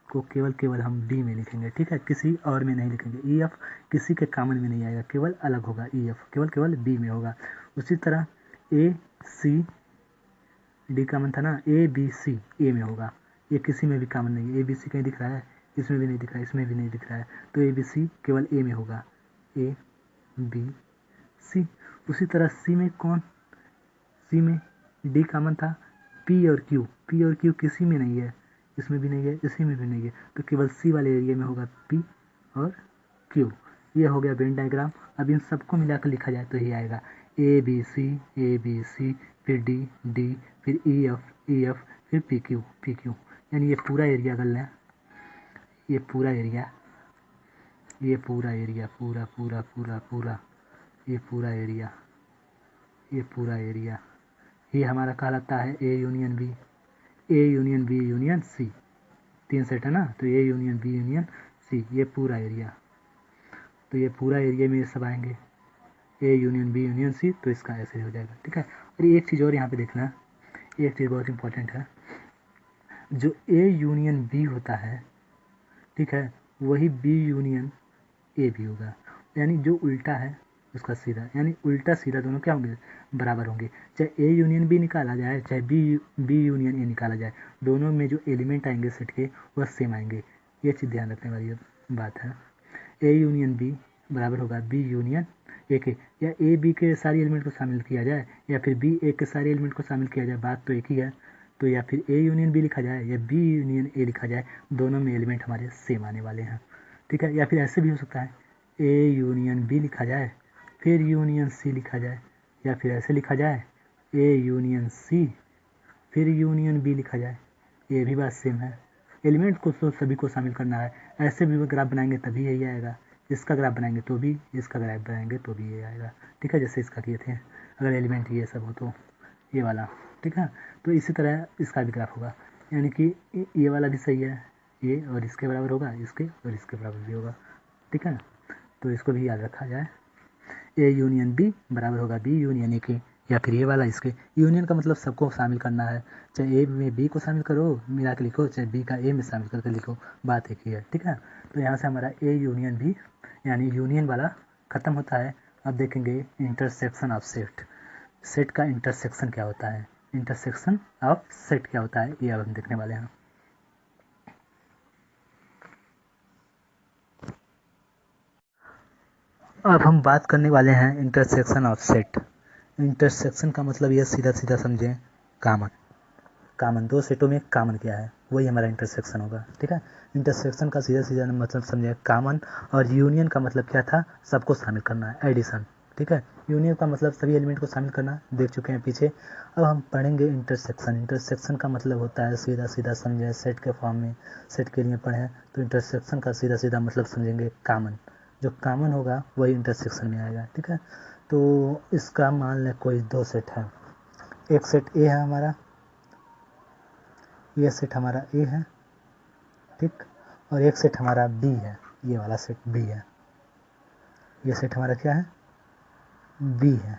को केवल हम बी में लिखेंगे, ठीक है, किसी और में नहीं लिखेंगे। ई एफ किसी के कॉमन में नहीं आएगा, केवल अलग होगा, ई एफ केवल बी में होगा। उसी तरह ए सी डी कॉमन था ना, ए बी सी ए में होगा, ये किसी में भी कॉमन नहीं है। ए बी सी कहीं दिख रहा है, इसमें भी नहीं दिख रहा है, इसमें भी नहीं दिख रहा है, तो ए बी सी केवल ए में होगा, ए बी सी। उसी तरह सी में कौन, सी में डी कॉमन था, पी और क्यू किसी में नहीं है, इसमें भी नहीं है, इसी में भी नहीं है, तो केवल सी वाले एरिया में होगा पी और क्यू। ये हो गया वेन डायग्राम। अब इन सबको मिलाकर लिखा जाए तो ये आएगा ए बी सी, फिर डी, फिर ई एफ, फिर पी क्यू, यानी ये पूरा एरिया कर लें, ये पूरा एरिया पूरा, ये पूरा एरिया ये हमारा कहलाता है A union B union C. 3 set है ना, तो A union B union C, ये पूरा एरिया। तो ये पूरा एरिया में ये सब आएंगे, A union B union C, तो इसका ऐसे हो जाएगा, ठीक है। और एक चीज़ और यहाँ पे देखना, एक चीज़ बहुत इंपॉर्टेंट है, जो ए यूनियन बी होता है, ठीक है, वही बी यूनियन ए भी होगा, यानी जो उल्टा है उसका सीधा, यानी उल्टा सीधा दोनों क्या होंगे, बराबर होंगे। चाहे ए यूनियन बी निकाला जाए, चाहे बी यूनियन ए निकाला जाए, दोनों में जो एलिमेंट आएंगे सेट के वह सेम आएंगे। ये चीज़ ध्यान रखने वाली बात है। ए यूनियन बी बराबर होगा बी यूनियन ए के, या ए बी के सारे एलिमेंट को शामिल किया जाए, या फिर बी ए के सारे एलिमेंट को शामिल किया जाए, बात तो एक ही है। तो या फिर ए यूनियन बी लिखा जाए या बी यूनियन ए लिखा जाए, दोनों में एलिमेंट हमारे सेम आने वाले हैं, ठीक है। या फिर ऐसे भी हो सकता है, ए यूनियन बी लिखा जाए फिर यूनियन सी लिखा जाए, या फिर ऐसे लिखा जाए ए यूनियन सी फिर यूनियन बी लिखा जाए, ये भी बात सेम है। एलिमेंट को तो सभी को शामिल करना है, ऐसे भी ग्राफ बनाएंगे तभी यही आएगा, इसका ग्राफ बनाएंगे तो भी, इसका ग्राफ बनाएंगे तो भी ये आएगा, ठीक है, जैसे इसका किए थे, अगर एलिमेंट ये सब हो तो ये वाला, ठीक है। तो इसी तरह इसका भी ग्राफ होगा, यानी कि ये वाला भी सही है, ये और इसके बराबर होगा, इसके और इसके बराबर भी होगा, ठीक है। तो इसको भी याद रखा जाए, ए यूनियन बी बराबर होगा बी यूनियन ए के, या फिर ये वाला इसके। यूनियन का मतलब सबको शामिल करना है, चाहे ए में बी को शामिल करो मिला के लिखो, चाहे बी का ए में शामिल करके लिखो, बात एक ही है, ठीक है। तो यहाँ से हमारा ए यूनियन बी यानी यूनियन वाला ख़त्म होता है। अब देखेंगे इंटरसेक्शन ऑफ सेट, सेट का इंटरसेक्शन क्या होता है, इंटरसेक्शन ऑफ सेट क्या होता है, ये अब हम देखने वाले हैं। अब हम बात करने वाले हैं इंटरसेक्शन ऑफ सेट। इंटरसेक्शन का मतलब ये सीधा सीधा समझें, कामन दो सेटों में कामन क्या है, वही हमारा इंटरसेक्शन होगा, ठीक है। इंटरसेक्शन का सीधा सीधा मतलब समझें कामन, और यूनियन का मतलब क्या था, सबको शामिल करना है, एडिशन, ठीक है। यूनियन का मतलब सभी एलिमेंट को शामिल करना, देख चुके हैं पीछे। अब हम पढ़ेंगे इंटरसेक्शन। इंटरसेक्शन का मतलब होता है सीधा सीधा समझें सेट के फॉर्म में, सेट के लिए पढ़ें तो इंटरसेक्शन का सीधा सीधा मतलब समझेंगे कामन, जो कामन होगा वही इंटरसेक्शन में आएगा, ठीक है। तो इसका मान लें कोई 2 सेट है, एक सेट ए है हमारा, ये सेट हमारा ए है, ठीक, और एक सेट हमारा बी है, ये वाला सेट बी है, ये सेट हमारा क्या है, बी है।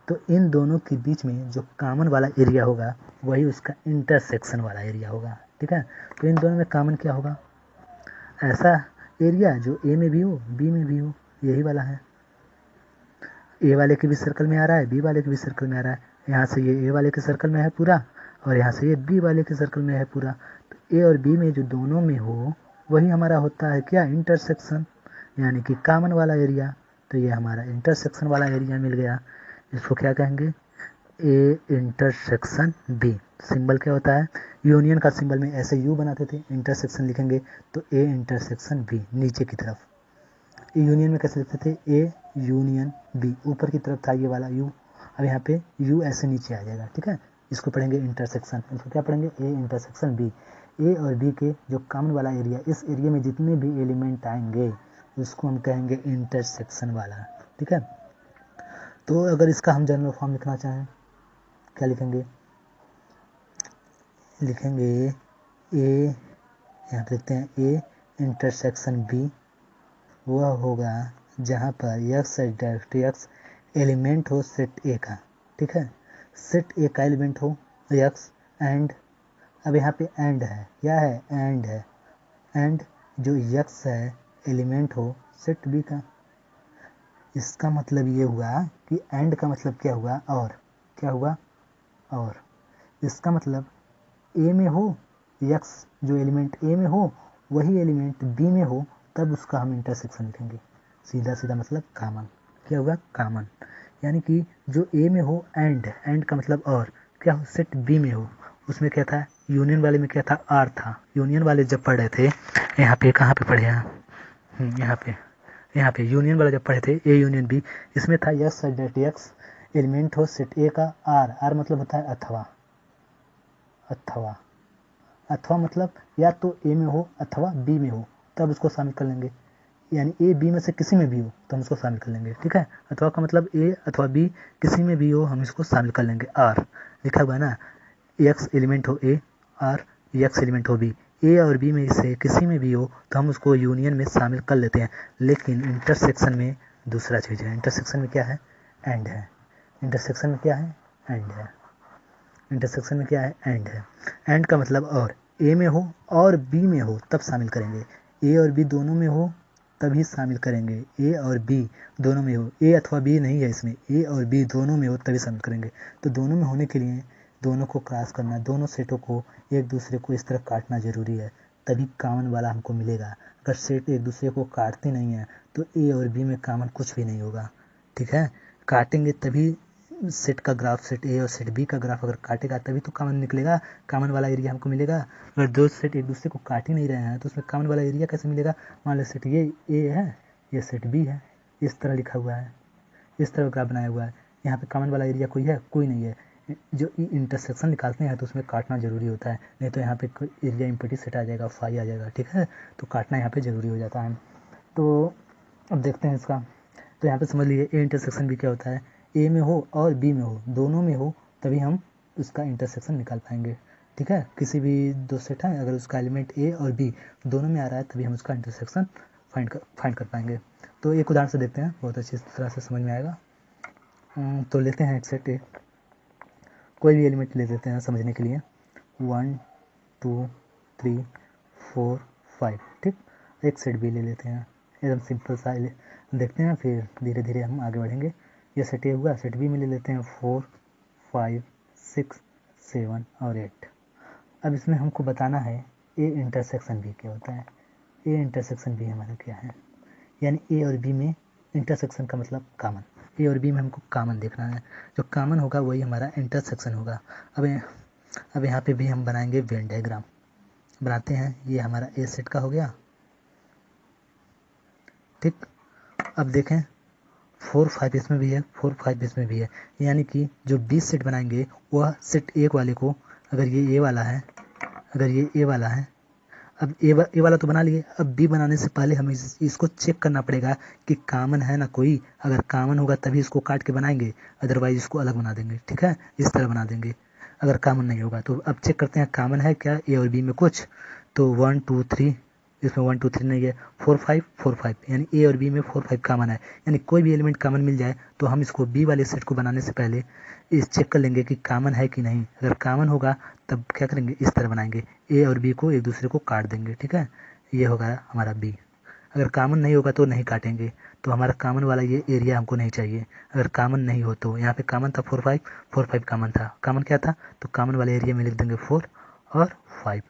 तो इन दोनों के बीच में जो कॉमन वाला एरिया होगा वही उसका इंटरसेक्शन वाला एरिया होगा, ठीक है। तो इन दोनों में कॉमन क्या होगा, ऐसा एरिया जो ए में भी हो बी में भी हो, यही वाला है। ए वाले के भी सर्कल में आ रहा है, बी वाले के भी सर्कल में आ रहा है, यहाँ से ये ए वाले के सर्कल में है पूरा, और यहाँ से ये बी वाले के सर्कल में है पूरा। तो ए और बी में जो दोनों में हो वही हमारा होता है क्या, इंटरसेक्शन, यानी कि कॉमन वाला एरिया। तो ये हमारा इंटरसेक्शन वाला एरिया मिल गया, इसको क्या कहेंगे, ए इंटरसेक्शन बी। सिंबल क्या होता है, यूनियन का सिंबल में ऐसे यू बनाते थे, इंटरसेक्शन लिखेंगे तो ए इंटरसेक्शन बी नीचे की तरफ, यूनियन में कैसे लिखते थे, ए यूनियन बी, ऊपर की तरफ था ये वाला यू, अब यहाँ पे यू ऐसे नीचे आ जाएगा, ठीक है। इसको पढ़ेंगे इंटरसेक्शन, इसको क्या पढ़ेंगे, ए इंटरसेक्शन बी। ए और बी के जो कॉमन वाला एरिया, इस एरिया में जितने भी एलिमेंट आएंगे उसको हम कहेंगे इंटरसेक्शन वाला, ठीक है। तो अगर इसका हम जनरल फॉर्म लिखना चाहें, क्या लिखेंगे, लिखेंगे ए, यहाँ पे लिखते हैं ए इंटरसेक्शन बी, वह होगा जहाँ पर यक्स डायरेक्ट यक्स एलिमेंट हो सेट ए का, ठीक है। सेट ए का एलिमेंट हो यक्स एंड, अब यहाँ पे एंड है, क्या है, एंड है, एंड जो यक्स है एलिमेंट हो सेट बी का। इसका मतलब ये हुआ कि एंड का मतलब क्या हुआ, और क्या हुआ, और इसका मतलब ए में हो यक्स, जो एलिमेंट ए में हो वही एलिमेंट बी में हो, तब उसका हम इंटरसेक्शन लिखेंगे। सीधा सीधा मतलब कामन, क्या होगा, कामन। यानी कि जो ए में हो एंड, एंड का मतलब और, क्या हो, सेट बी में हो, उसमें क्या था, यूनियन वाले में क्या था, आर था। यूनियन वाले जब पढ़ रहे थे, यहाँ पे कहाँ पे पढ़े हैं, यहाँ पे यूनियन वाला जब पढ़े थे, ए यूनियन बी, इसमें था यस डेट एक्स एलिमेंट हो सेट ए का, आर, आर मतलब होता है अथवा, अथवा, अथवा मतलब या तो ए में हो अथवा बी में हो, तब उसको शामिल कर लेंगे। यानी ए बी में से किसी में भी हो तो हम इसको शामिल कर लेंगे, ठीक है। अथवा का मतलब ए अथवा बी किसी में भी हो, हम इसको शामिल कर लेंगे। आर लिखा हुआ है ना, एक्स एलिमेंट हो ए, आर एक्स एलिमेंट हो बी, ए और बी में से किसी में भी हो तो हम उसको यूनियन में शामिल कर लेते हैं। लेकिन इंटरसेक्शन में दूसरा चीज़ है, इंटरसेक्शन में क्या है, एंड है। इंटरसेक्शन में क्या है, एंड है। इंटरसेक्शन में क्या है, एंड है। एंड का मतलब और, ए में हो और बी में हो तब शामिल करेंगे, ए और बी दोनों में हो तभी शामिल करेंगे, ए और बी दोनों में हो, ए अथवा बी नहीं है इसमें, ए और बी दोनों में हो तभी शामिल करेंगे। तो दोनों में होने के लिए दोनों को क्रॉस करना, दोनों सेटों को एक दूसरे को इस तरह काटना ज़रूरी है, तभी कॉमन वाला हमको मिलेगा। अगर सेट एक दूसरे को काटते नहीं हैं तो ए और बी में कॉमन कुछ भी नहीं होगा, ठीक है। काटेंगे तभी सेट का ग्राफ, सेट ए और सेट बी का ग्राफ अगर काटेगा तभी तो कॉमन निकलेगा, कॉमन वाला एरिया हमको मिलेगा। अगर दो सेट एक दूसरे को काट ही नहीं रहे हैं तो उसमें कॉमन वाला एरिया कैसे मिलेगा। मान लो सेट ये ए है, ये सेट बी है, इस तरह लिखा हुआ है, इस तरह ग्राफ बनाया हुआ है, यहाँ पे कॉमन वाला एरिया कोई है, कोई नहीं है। जो इंटरसेक्शन निकालते हैं तो उसमें काटना जरूरी होता है, नहीं तो यहाँ पे एरिया इम्पटी सेट आ जाएगा, फाई आ जाएगा, ठीक है। तो काटना यहाँ पे ज़रूरी हो जाता है। तो अब देखते हैं इसका, तो यहाँ पे समझ लीजिए ए इंटरसेक्शन भी क्या होता है, ए में हो और बी में हो, दोनों में हो तभी हम उसका इंटरसेक्शन निकाल पाएंगे, ठीक है। किसी भी दो सेट है, अगर उसका एलिमेंट ए और बी दोनों में आ रहा है तभी हम उसका इंटरसेक्शन फाइंड कर पाएंगे। तो एक उदाहरण से देखते हैं, बहुत अच्छी तरह से समझ में आएगा। तो लेते हैं एक सेट ए, कोई भी एलिमेंट ले लेते हैं समझने के लिए, 1 2 3 4 5, ठीक। एक सेट बी ले लेते हैं, एकदम सिंपल सा देखते हैं, फिर धीरे धीरे हम आगे बढ़ेंगे। ये सेट ए हुआ, सेट बी में ले लेते हैं 4 5 6 7 और 8। अब इसमें हमको बताना है ए इंटरसेक्शन बी क्या होता है। ए इंटरसेक्शन बी हमारा क्या है, यानी ए और बी में इंटरसेक्शन का मतलब कॉमन, ए और बी में हमको कॉमन देखना है, जो कॉमन होगा वही हमारा इंटरसेक्शन होगा। अब यहाँ पे भी हम बनाएंगे वेन डायग्राम, बनाते हैं। ये हमारा ए सेट का हो गया, ठीक। अब देखें 4 5 इसमें भी है, 4 5 इसमें भी है, यानी कि जो बी सेट बनाएंगे वह सेट ए वाले को, अगर ये ए वाला है, अगर ये ए वाला है, अब ए वाला तो बना लिए, अब बी बनाने से पहले हमें इसको चेक करना पड़ेगा कि कॉमन है ना कोई। अगर कॉमन होगा तभी इसको काट के बनाएंगे, अदरवाइज इसको अलग बना देंगे, ठीक है, इस तरह बना देंगे। अगर कॉमन नहीं होगा तो अब चेक करते हैं कॉमन है क्या ए और बी में कुछ, तो 1 2 3, इसमें 1 2 3 नहीं है, 4 5 4 5, यानी ए और बी में 4 5 कॉमन है। यानी कोई भी एलिमेंट कॉमन मिल जाए तो हम इसको बी वाले सेट को बनाने से पहले इस चेक कर लेंगे कि कॉमन है कि नहीं। अगर कॉमन होगा तब क्या करेंगे, इस तरह बनाएंगे, ए और बी को एक दूसरे को काट देंगे, ठीक है। ये होगा हमारा बी। अगर कॉमन नहीं होगा तो नहीं काटेंगे, तो हमारा कॉमन वाला ये एरिया हमको नहीं चाहिए। अगर कॉमन नहीं हो तो यहाँ पे कॉमन था 4 5 कॉमन था, कॉमन क्या था, तो कॉमन वाले एरिया में लिख देंगे 4 और 5।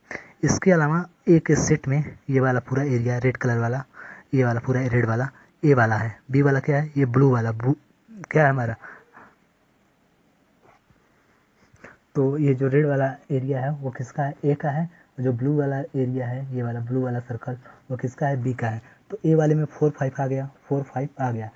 इसके अलावा एक सेट में ये वाला पूरा एरिया रेड कलर वाला, ये वाला पूरा रेड वाला ए वाला है, बी वाला क्या है, ये ब्लू वाला, क्या है हमारा, तो ये जो रेड वाला एरिया है वो किसका है, ए का है। जो ब्लू वाला एरिया है, ये वाला ब्लू वाला सर्कल, वो किसका है, बी का है। तो ए वाले में 4 5 आ गया, 4 5 आ गया।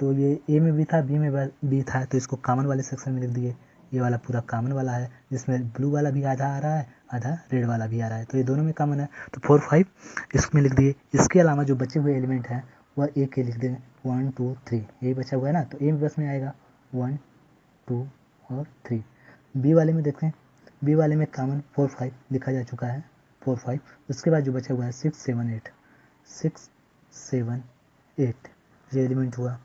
तो ये ए में भी था, बी में भी था, तो इसको कॉमन वाले सेक्शन में लिख दिए। ये वाला पूरा कॉमन वाला है, जिसमें ब्लू वाला भी आधा आ रहा है, आधा रेड वाला भी आ रहा है, तो ये दोनों में कॉमन है, तो 4 5 इसमें लिख दिए। इसके अलावा जो बचे हुए एलिमेंट हैं वह ए के लिख देंगे, 1 2 3, यही बचा हुआ है ना, तो ए में बस में आएगा 1 2 और 3। बी वाले में देखते हैं, बी वाले में कॉमन 4 5 लिखा जा चुका है, 4 5। उसके बाद जो बचा हुआ है 6 7 8, 6 7 8 ये एलिमेंट हुआ।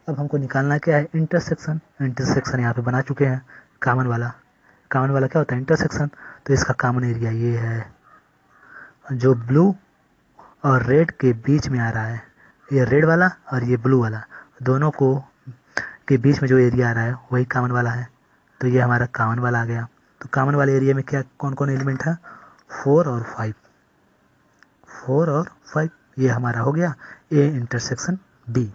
अब हमको निकालना क्या है, इंटरसेक्शन। इंटरसेक्शन यहाँ पे बना चुके हैं, कॉमन वाला। कॉमन वाला क्या होता है, इंटरसेक्शन। तो इसका कॉमन एरिया ये है, जो ब्लू और रेड के बीच में आ रहा है, ये रेड वाला और ये ब्लू वाला, दोनों को के बीच में जो एरिया आ रहा है वही कॉमन वाला है। तो ये हमारा कॉमन वाला आ गया। तो कॉमन वाले एरिया में क्या कौन कौन एलिमेंट है, 4 और 5, 4 और 5 ये हमारा हो गया ए इंटरसेक्शन बी।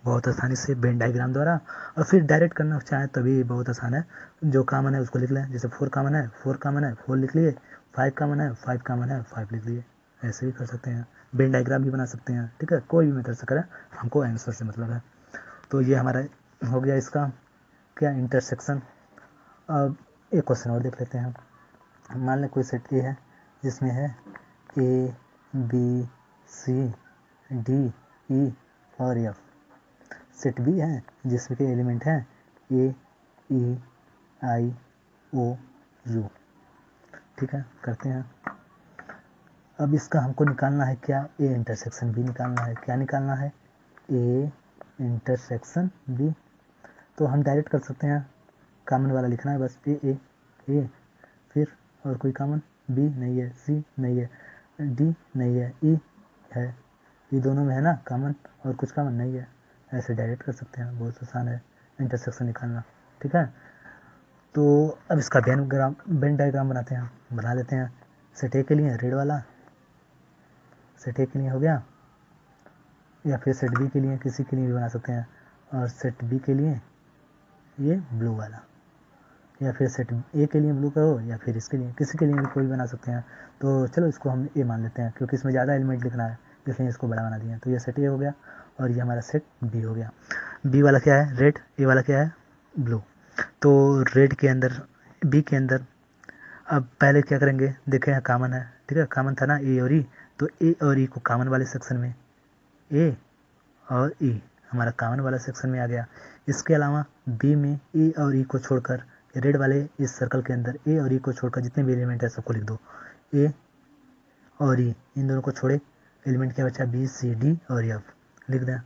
बहुत आसानी से वेन डायग्राम द्वारा, और फिर डायरेक्ट करना चाहें तभी बहुत आसान है। जो कॉमन है उसको लिख लें, जैसे 4 कॉमन है 4 कॉमन है 4 लिख लिए, 5 कॉमन है 5 कॉमन है 5 लिख लिए। ऐसे भी कर सकते हैं, वेन डायग्राम भी बना सकते हैं, ठीक है, कोई भी मेथड से करें, हमको आंसर से मतलब है। तो ये हमारा हो गया इसका क्या, इंटरसेक्शन। अब एक क्वेश्चन और देख लेते हैं। मान लें कोई सेट ए है जिसमें है A B C D E और एफ। सेट बी है जिसमें के एलिमेंट हैं ए ई आई ओ यू। ठीक है, करते हैं। अब इसका हमको निकालना है क्या, ए इंटरसेक्शन बी निकालना है। क्या निकालना है, ए इंटरसेक्शन बी। तो हम डायरेक्ट कर सकते हैं, कॉमन वाला लिखना है बस, ए फिर और कोई कॉमन, बी नहीं है, सी नहीं है, डी नहीं है, ई है, ये दोनों में है ना कॉमन, और कुछ कॉमन नहीं है। ऐसे डायरेक्ट कर सकते हैं, बहुत आसान है इंटरसेक्शन निकालना। ठीक है, तो अब इसका वेन डायग्राम बनाते हैं, बना लेते हैं। सेट ए के लिए रेड वाला, सेट ए के लिए हो गया, या फिर सेट बी के लिए किसी के लिए भी बना सकते हैं, और सेट बी के लिए ये ब्लू वाला, या फिर सेट ए के लिए ब्लू का हो, या फिर इसके लिए किसी के लिए भी कोई बना सकते हैं। तो चलो इसको हम ए मान लेते हैं, क्योंकि इसमें ज़्यादा एलिमेंट लिखना है, इसलिए इसको बड़ा बना दिया। तो ये सेट ए हो गया, और ये हमारा सेट बी हो गया। बी वाला क्या है, रेड, ए वाला क्या है, ब्लू। तो रेड के अंदर, बी के अंदर, अब पहले क्या करेंगे, देखें यहाँ कॉमन है, ठीक है, कॉमन था ना ए और ई, तो ए और ई को कॉमन वाले सेक्शन में, ए और ई हमारा कॉमन वाला सेक्शन में आ गया। इसके अलावा बी में ए और ई को छोड़कर, रेड वाले इस सर्कल के अंदर ए और ई को छोड़कर जितने भी एलिमेंट है सबको लिख दो। ए और ई इन दोनों को छोड़े एलिमेंट क्या बचा, बी सी डी और एफ, लिख दें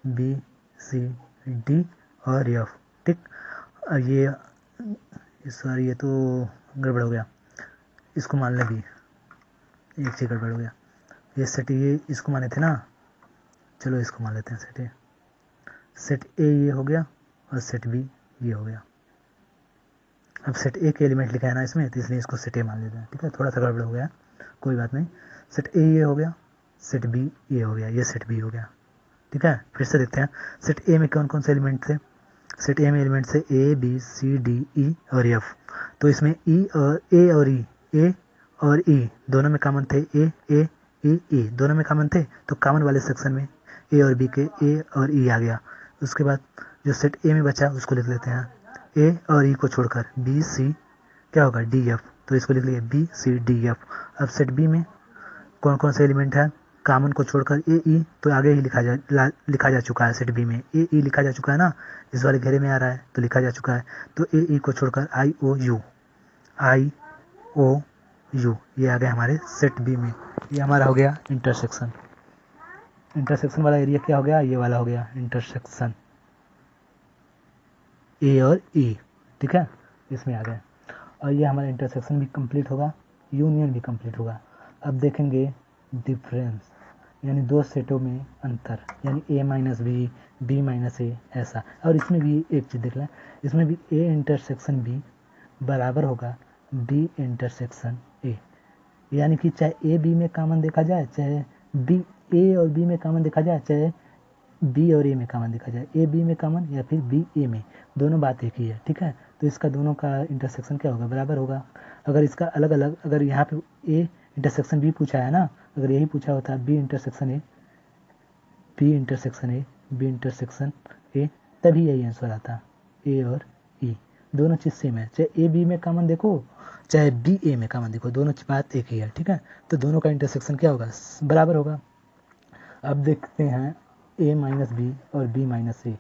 बी सी डी और एफ। ठीक, ये सॉरी ये तो गड़बड़ हो गया, इसको मान लें बी, एक चीज़ गड़बड़ हो गया, ये सेट ये इसको माने थे ना, चलो इसको मान लेते हैं सेट ए। सेट ए ये हो गया, और सेट बी ये हो गया। अब सेट ए के एलिमेंट लिखा है ना इसमें, तो इसलिए इसको सेट ए मान लेते हैं। ठीक है, थोड़ा सा गड़बड़ हो गया, कोई बात नहीं। सेट ए ये हो गया, सेट बी ये हो गया, ये सेट बी हो गया। ठीक है, फिर से देखते हैं सेट ए में कौन कौन से एलिमेंट थे। सेट ए में एलिमेंट थे ए बी सी डी ई और एफ। तो इसमें ई और ए और ई, ए और ई दोनों में कॉमन थे, ए ई दोनों में कॉमन थे, तो कॉमन वाले सेक्शन में ए और बी के ए और ई आ गया। उसके बाद जो सेट ए में बचा उसको लिख लेते हैं, ए और ई को छोड़कर बी सी क्या होगा, डी एफ, तो इसको लिख लिए बी सी डी एफ। अब सेट बी में कौन कौन से एलिमेंट है, कॉमन को छोड़कर ए ई तो आगे ही लिखा जा चुका है, सेट बी में ए ई लिखा जा चुका है ना, इस वाले घेरे में आ रहा है तो लिखा जा चुका है। तो ए ई को छोड़कर आई ओ यू, आई ओ यू ये आ गया हमारे सेट बी में। ये हमारा हो गया इंटरसेक्शन। इंटरसेक्शन वाला एरिया क्या हो गया, ये वाला हो गया इंटरसेक्शन ए और ई। ठीक है, इसमें आ गए, और ये हमारा इंटरसेक्शन भी कंप्लीट होगा, यूनियन भी कंप्लीट होगा। अब देखेंगे डिफरेंस, यानी दो सेटों में अंतर, यानी ए माइनस बी माइनस ए, ऐसा। और इसमें भी एक चीज़ देख लें, इसमें भी ए इंटरसेक्शन बी बराबर होगा बी इंटरसेक्शन ए, यानी कि चाहे ए बी में कॉमन देखा जाए, चाहे बी ए और बी में कॉमन देखा जाए, चाहे बी और ए में कॉमन देखा जाए, ए बी में कॉमन या फिर बी ए में, दोनों बात एक ही है। ठीक है, तो इसका दोनों का इंटरसेक्शन क्या होगा, बराबर होगा। अगर इसका अलग अलग, अगर यहाँ पे ए इंटरसेक्शन बी पूछा है ना, अगर यही पूछा होता B intersection A, B intersection A, तभी यही आंसर आता। ए और ई दोनों चीज़ सेम है, चाहे ए बी में कॉमन देखो चाहे बी ए में कॉमन देखो, दोनों बात एक ही है, ठीक है। तो दोनों का इंटरसेक्शन क्या होगा, बराबर होगा। अब देखते हैं ए माइनस बी और बी माइनस सी,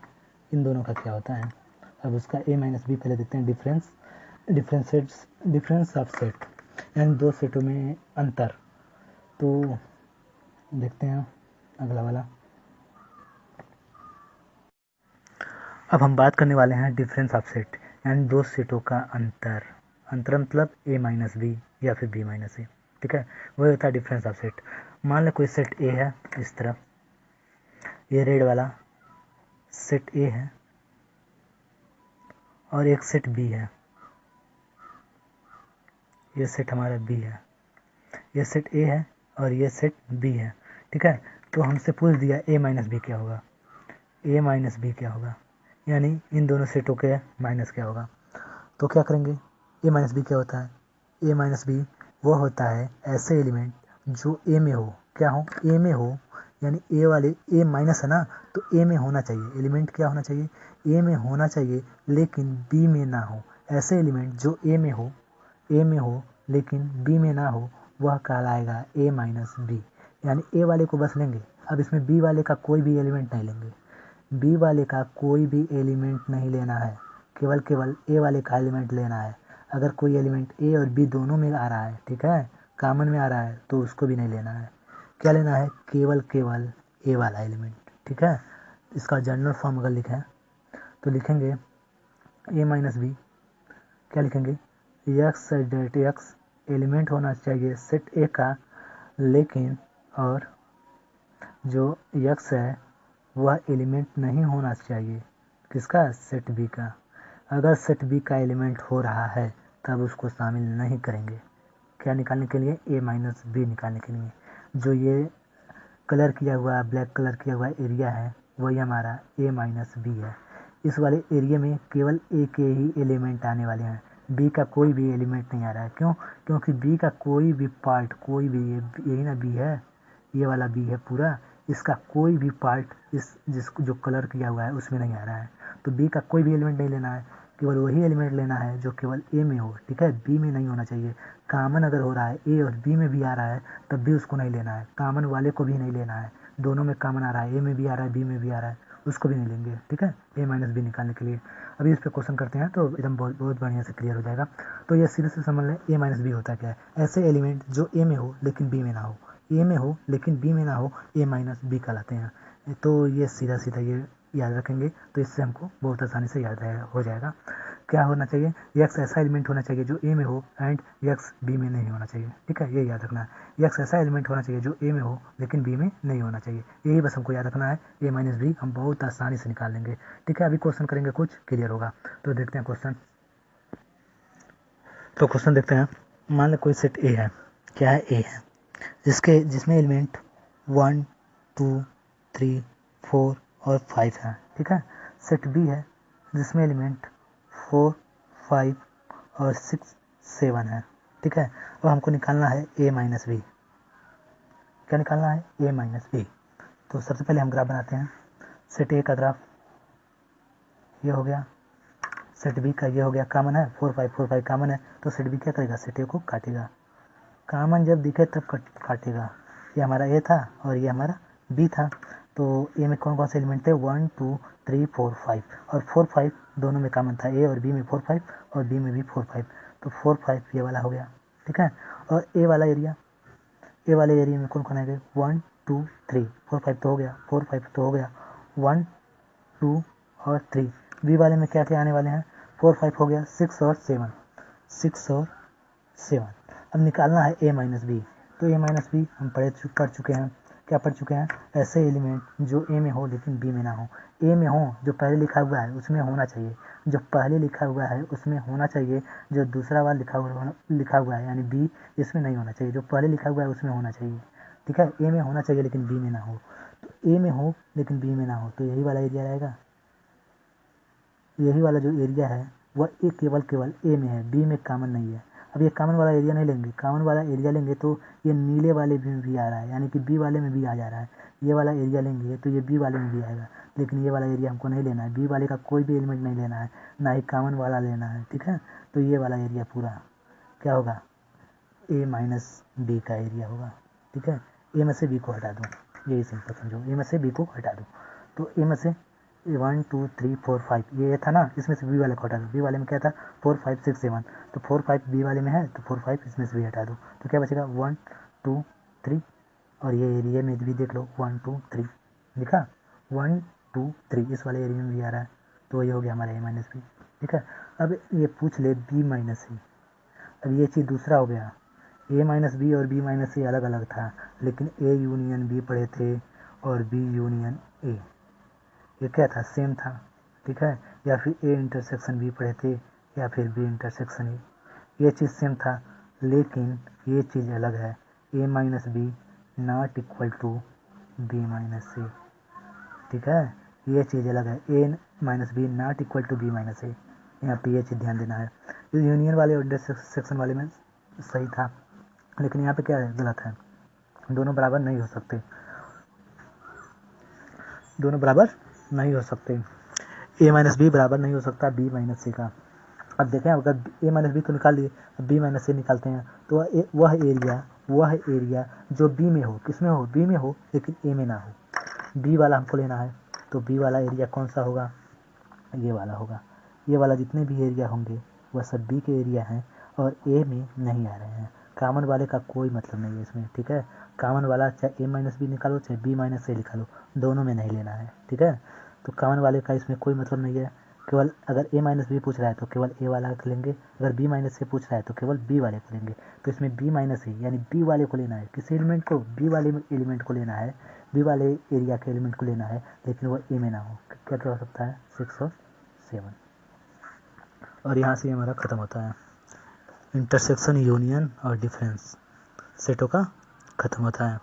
इन दोनों का क्या होता है। अब उसका ए माइनस बी पहले देखते हैं, डिफरेंस ऑफ सेट, यानी दो सेटों में अंतर। तो देखते हैं अगला वाला। अब हम बात करने वाले हैं डिफरेंस ऑफ सेट, यानी दो सेटों का अंतर। अंतर मतलब ए माइनस बी या फिर बी माइनस ए, ठीक है, वही होता है डिफरेंस ऑफ सेट। मान लो कोई सेट ए है, इस तरफ ये रेड वाला सेट ए है और एक सेट बी है, ये सेट हमारा बी है, ये सेट ए है और ये सेट बी है, ठीक है। तो हमसे पूछ दिया ए माइनस बी क्या होगा, ए माइनस बी क्या होगा, यानी इन दोनों सेटों के माइनस क्या होगा। तो क्या करेंगे, ए माइनस बी क्या होता है, ए माइनस बी वो होता है ऐसे एलिमेंट जो ए में हो, क्या हो, ए में हो, यानी ए वाले ए माइनस है ना, तो ए में होना चाहिए, एलिमेंट क्या होना चाहिए, ए में होना चाहिए लेकिन बी में ना हो। ऐसे एलिमेंट जो ए में हो, ए में हो लेकिन बी में ना हो, वह कहलाएगा ए माइनस बी, यानी ए वाले को बस लेंगे। अब इसमें बी वाले का कोई भी एलिमेंट नहीं लेंगे, बी वाले का कोई भी एलिमेंट नहीं लेना है, केवल ए वाले का एलिमेंट लेना है। अगर कोई एलिमेंट ए और बी दोनों में आ रहा है, ठीक है, कॉमन में आ रहा है, तो उसको भी नहीं लेना है। क्या लेना है, केवल ए वाला एलिमेंट, ठीक है। इसका जनरल फॉर्म अगर लिखें तो लिखेंगे ए माइनस बी, क्या लिखेंगे, एक्स डेट एक्स एलिमेंट होना चाहिए सेट ए का, लेकिन और जो एक्स है वह एलिमेंट नहीं होना चाहिए किसका, सेट बी का। अगर सेट बी का एलिमेंट हो रहा है तब उसको शामिल नहीं करेंगे। क्या निकालने के लिए, ए माइनस बी निकालने के लिए। जो ये कलर किया हुआ ब्लैक कलर किया हुआ एरिया है वही हमारा ए माइनस बी है। इस वाले एरिया में केवल ए के ही एलिमेंट आने वाले हैं, बी का कोई भी एलिमेंट नहीं आ रहा है। क्यों, क्योंकि बी का कोई भी पार्ट, कोई भी, यही ना बी है, ये वाला बी है पूरा, इसका कोई भी पार्ट इस जो कलर किया हुआ है उसमें नहीं आ रहा है। तो बी का कोई भी एलिमेंट नहीं लेना है, केवल वही एलिमेंट लेना है जो केवल ए में हो, ठीक है, बी में नहीं होना चाहिए। कॉमन अगर हो रहा है ए और बी में भी आ रहा है तब भी उसको नहीं लेना है, कॉमन वाले को भी नहीं लेना है। दोनों में कॉमन आ रहा है, ए में भी आ रहा है बी में भी आ रहा है, उसको भी नहीं लेंगे, ठीक है, ए माइनस बी निकालने के लिए। अभी इस पर क्वेश्चन करते हैं तो एकदम बहुत बढ़िया से क्लियर हो जाएगा। तो ये सीधे से समझ लें ए माइनस बी होता क्या है, ऐसे एलिमेंट जो ए में हो लेकिन बी में ना हो, ए में हो लेकिन बी में ना हो, ए माइनस बी कहलाते हैं। तो ये सीधा सीधा ये याद रखेंगे तो इससे हमको बहुत आसानी से याद हो जाएगा। क्या होना चाहिए, एक्स ऐसा एलिमेंट होना चाहिए जो ए में हो एंड एक्स बी में नहीं होना चाहिए, ठीक है, ये याद रखना है। एक्स ऐसा एलिमेंट होना चाहिए जो ए में हो लेकिन बी में नहीं होना चाहिए, यही बस हमको याद रखना है। ए माइनस बी हम बहुत आसानी से निकाल लेंगे, ठीक है। अभी क्वेश्चन करेंगे, कुछ क्लियर होगा। तो देखते हैं क्वेश्चन। तो क्वेश्चन देखते हैं, मान लो कोई सेट ए है, क्या है, ए है, जिसमें एलिमेंट 1 2 3 4 और 5 है, ठीक है। सेट बी है जिसमें एलिमेंट 4 5 और 6 7 है, ठीक है। और हमको निकालना है ए माइनस बी। क्या निकालना है, ए माइनस बी। तो सबसे पहले हम ग्राफ बनाते हैं। सेट ए का ग्राफ ये हो गया, सेट बी का ये हो गया, कॉमन है 4 5 4 5 कॉमन है, तो सेट बी क्या करेगा, सेट ए को काटेगा। कॉमन जब दिखे तब काटेगा। ये हमारा ए था और ये हमारा बी था। तो ए में कौन कौन से एलिमेंट थे, 1 2 3 4 5, और 4 5 दोनों में कॉमन था, ए और बी में 4 5 और बी में भी 4 5, तो 4 5 ये वाला हो गया, ठीक है। और ए वाले एरिया में कौन कौन आएंगे, 1 2 3 4 5 तो हो गया, 4 5 तो हो गया, 1 2 और 3। बी वाले में क्या क्या आने वाले हैं, 4 5 हो गया, 6 और 7, 6 और 7। अब निकालना है ए माइनस बी। तो ए माइनस बी हम पढ़ चुके हैं, क्या पढ़ चुके हैं, ऐसे एलिमेंट जो ए में हो लेकिन बी में ना हो। ए में हो जो पहले लिखा हुआ है उसमें होना चाहिए, जो पहले लिखा हुआ है उसमें होना चाहिए, जो दूसरा वाला लिखा हुआ है यानी बी, इसमें नहीं होना चाहिए, जो पहले लिखा हुआ है उसमें होना चाहिए, ठीक है। ए में होना चाहिए लेकिन बी में ना हो, तो ए में हो लेकिन बी में ना हो, तो यही वाला एरिया रहेगा। यही वाला जो एरिया है वह केवल ए में है, बी में कॉमन नहीं है। अब ये कॉमन वाला एरिया नहीं लेंगे, कॉमन वाला एरिया लेंगे तो ये नीले वाले में भी आ रहा है, यानी कि बी वाले में भी आ जा रहा है। ये वाला एरिया लेंगे तो ये बी वाले में भी आएगा, लेकिन ये वाला एरिया हमको नहीं लेना है, बी वाले का कोई भी एलिमेंट नहीं लेना है, ना ही कॉमन वाला लेना है, ठीक है। तो ये वाला एरिया पूरा क्या होगा, ए माइनस बी का एरिया होगा, ठीक है। ए में से बी को हटा दो, यही सिंपल समझो, ए में से बी को हटा दो। तो ए में से 1 2 3 4 5 ये था ना, इसमें से बी वाले को हटा दो, बी वाले में क्या था 4 5 6 7, तो 4 5 बी वाले में है तो 4 5 इसमें से भी हटा दो, तो क्या बचेगा 1 2 3, और ये एरिया में भी देख लो 1 2 3 लिखा, 1 2 3 इस वाले एरिया में भी आ रहा है, तो ये हो गया हमारा ए माइनस बी, ठीक है। अब ये पूछ ले बी माइनस सी, अब ये चीज़ दूसरा हो गया, ए माइनस बी और बी माइनस सी अलग अलग था, लेकिन ए यूनियन बी पढ़े थे और बी यूनियन ए, ये क्या था सेम था, ठीक है। या फिर ए इंटरसेक्शन बी पढ़े थे या फिर बी इंटरसेक्शन ए, ये चीज़ सेम था, लेकिन ये चीज़ अलग है, A minus B not equal to B minus C, ठीक है। ये चीज़ अलग है, A minus B not equal to B minus A, यहाँ पे ये चीज़ ध्यान देना है। यूनियन वाले और इंटरसेक्शन वाले में सही था, लेकिन यहाँ पे क्या है गलत है, दोनों बराबर नहीं हो सकते, दोनों बराबर नहीं हो सकते, ए माइनस बी बराबर नहीं हो सकता बी माइनस सी का। अब देखें अगर ए माइनस बी तो निकाल लिए, अब बी माइनस सी निकालते हैं, तो वह एरिया जो बी में हो, किस में हो, बी में हो लेकिन ए में ना हो, बी वाला हमको लेना है, तो बी वाला एरिया कौन सा होगा, ये वाला होगा। ये वाला जितने भी एरिया होंगे वह सब बी के एरिया हैं और ए में नहीं आ रहे हैं, कॉमन वाले का कोई मतलब नहीं है इसमें, ठीक है। कॉमन वाला चाहे ए माइनस बी निकालो चाहे बी माइनस से निकालो, दोनों में नहीं लेना है, ठीक है। तो कॉमन वाले का इसमें कोई मतलब नहीं है, केवल अगर ए माइनस बी पूछ रहा है तो केवल ए वाला लेंगे, अगर बी माइनस से पूछ रहा है तो केवल बी वाले को लेंगे। तो इसमें बी माइनस है यानी बी वाले को लेना है, किसी एलिमेंट को, बी वाले एलिमेंट को लेना है, बी वाले एरिया के एलिमेंट को लेना है, लेकिन वह ए में ना हो। क्या क्या हो सकता है 6 और 7, और यहाँ से हमारा ख़त्म होता है, इंटरसेक्शन यूनियन और डिफरेंस सेटों का ख़त्म होता है।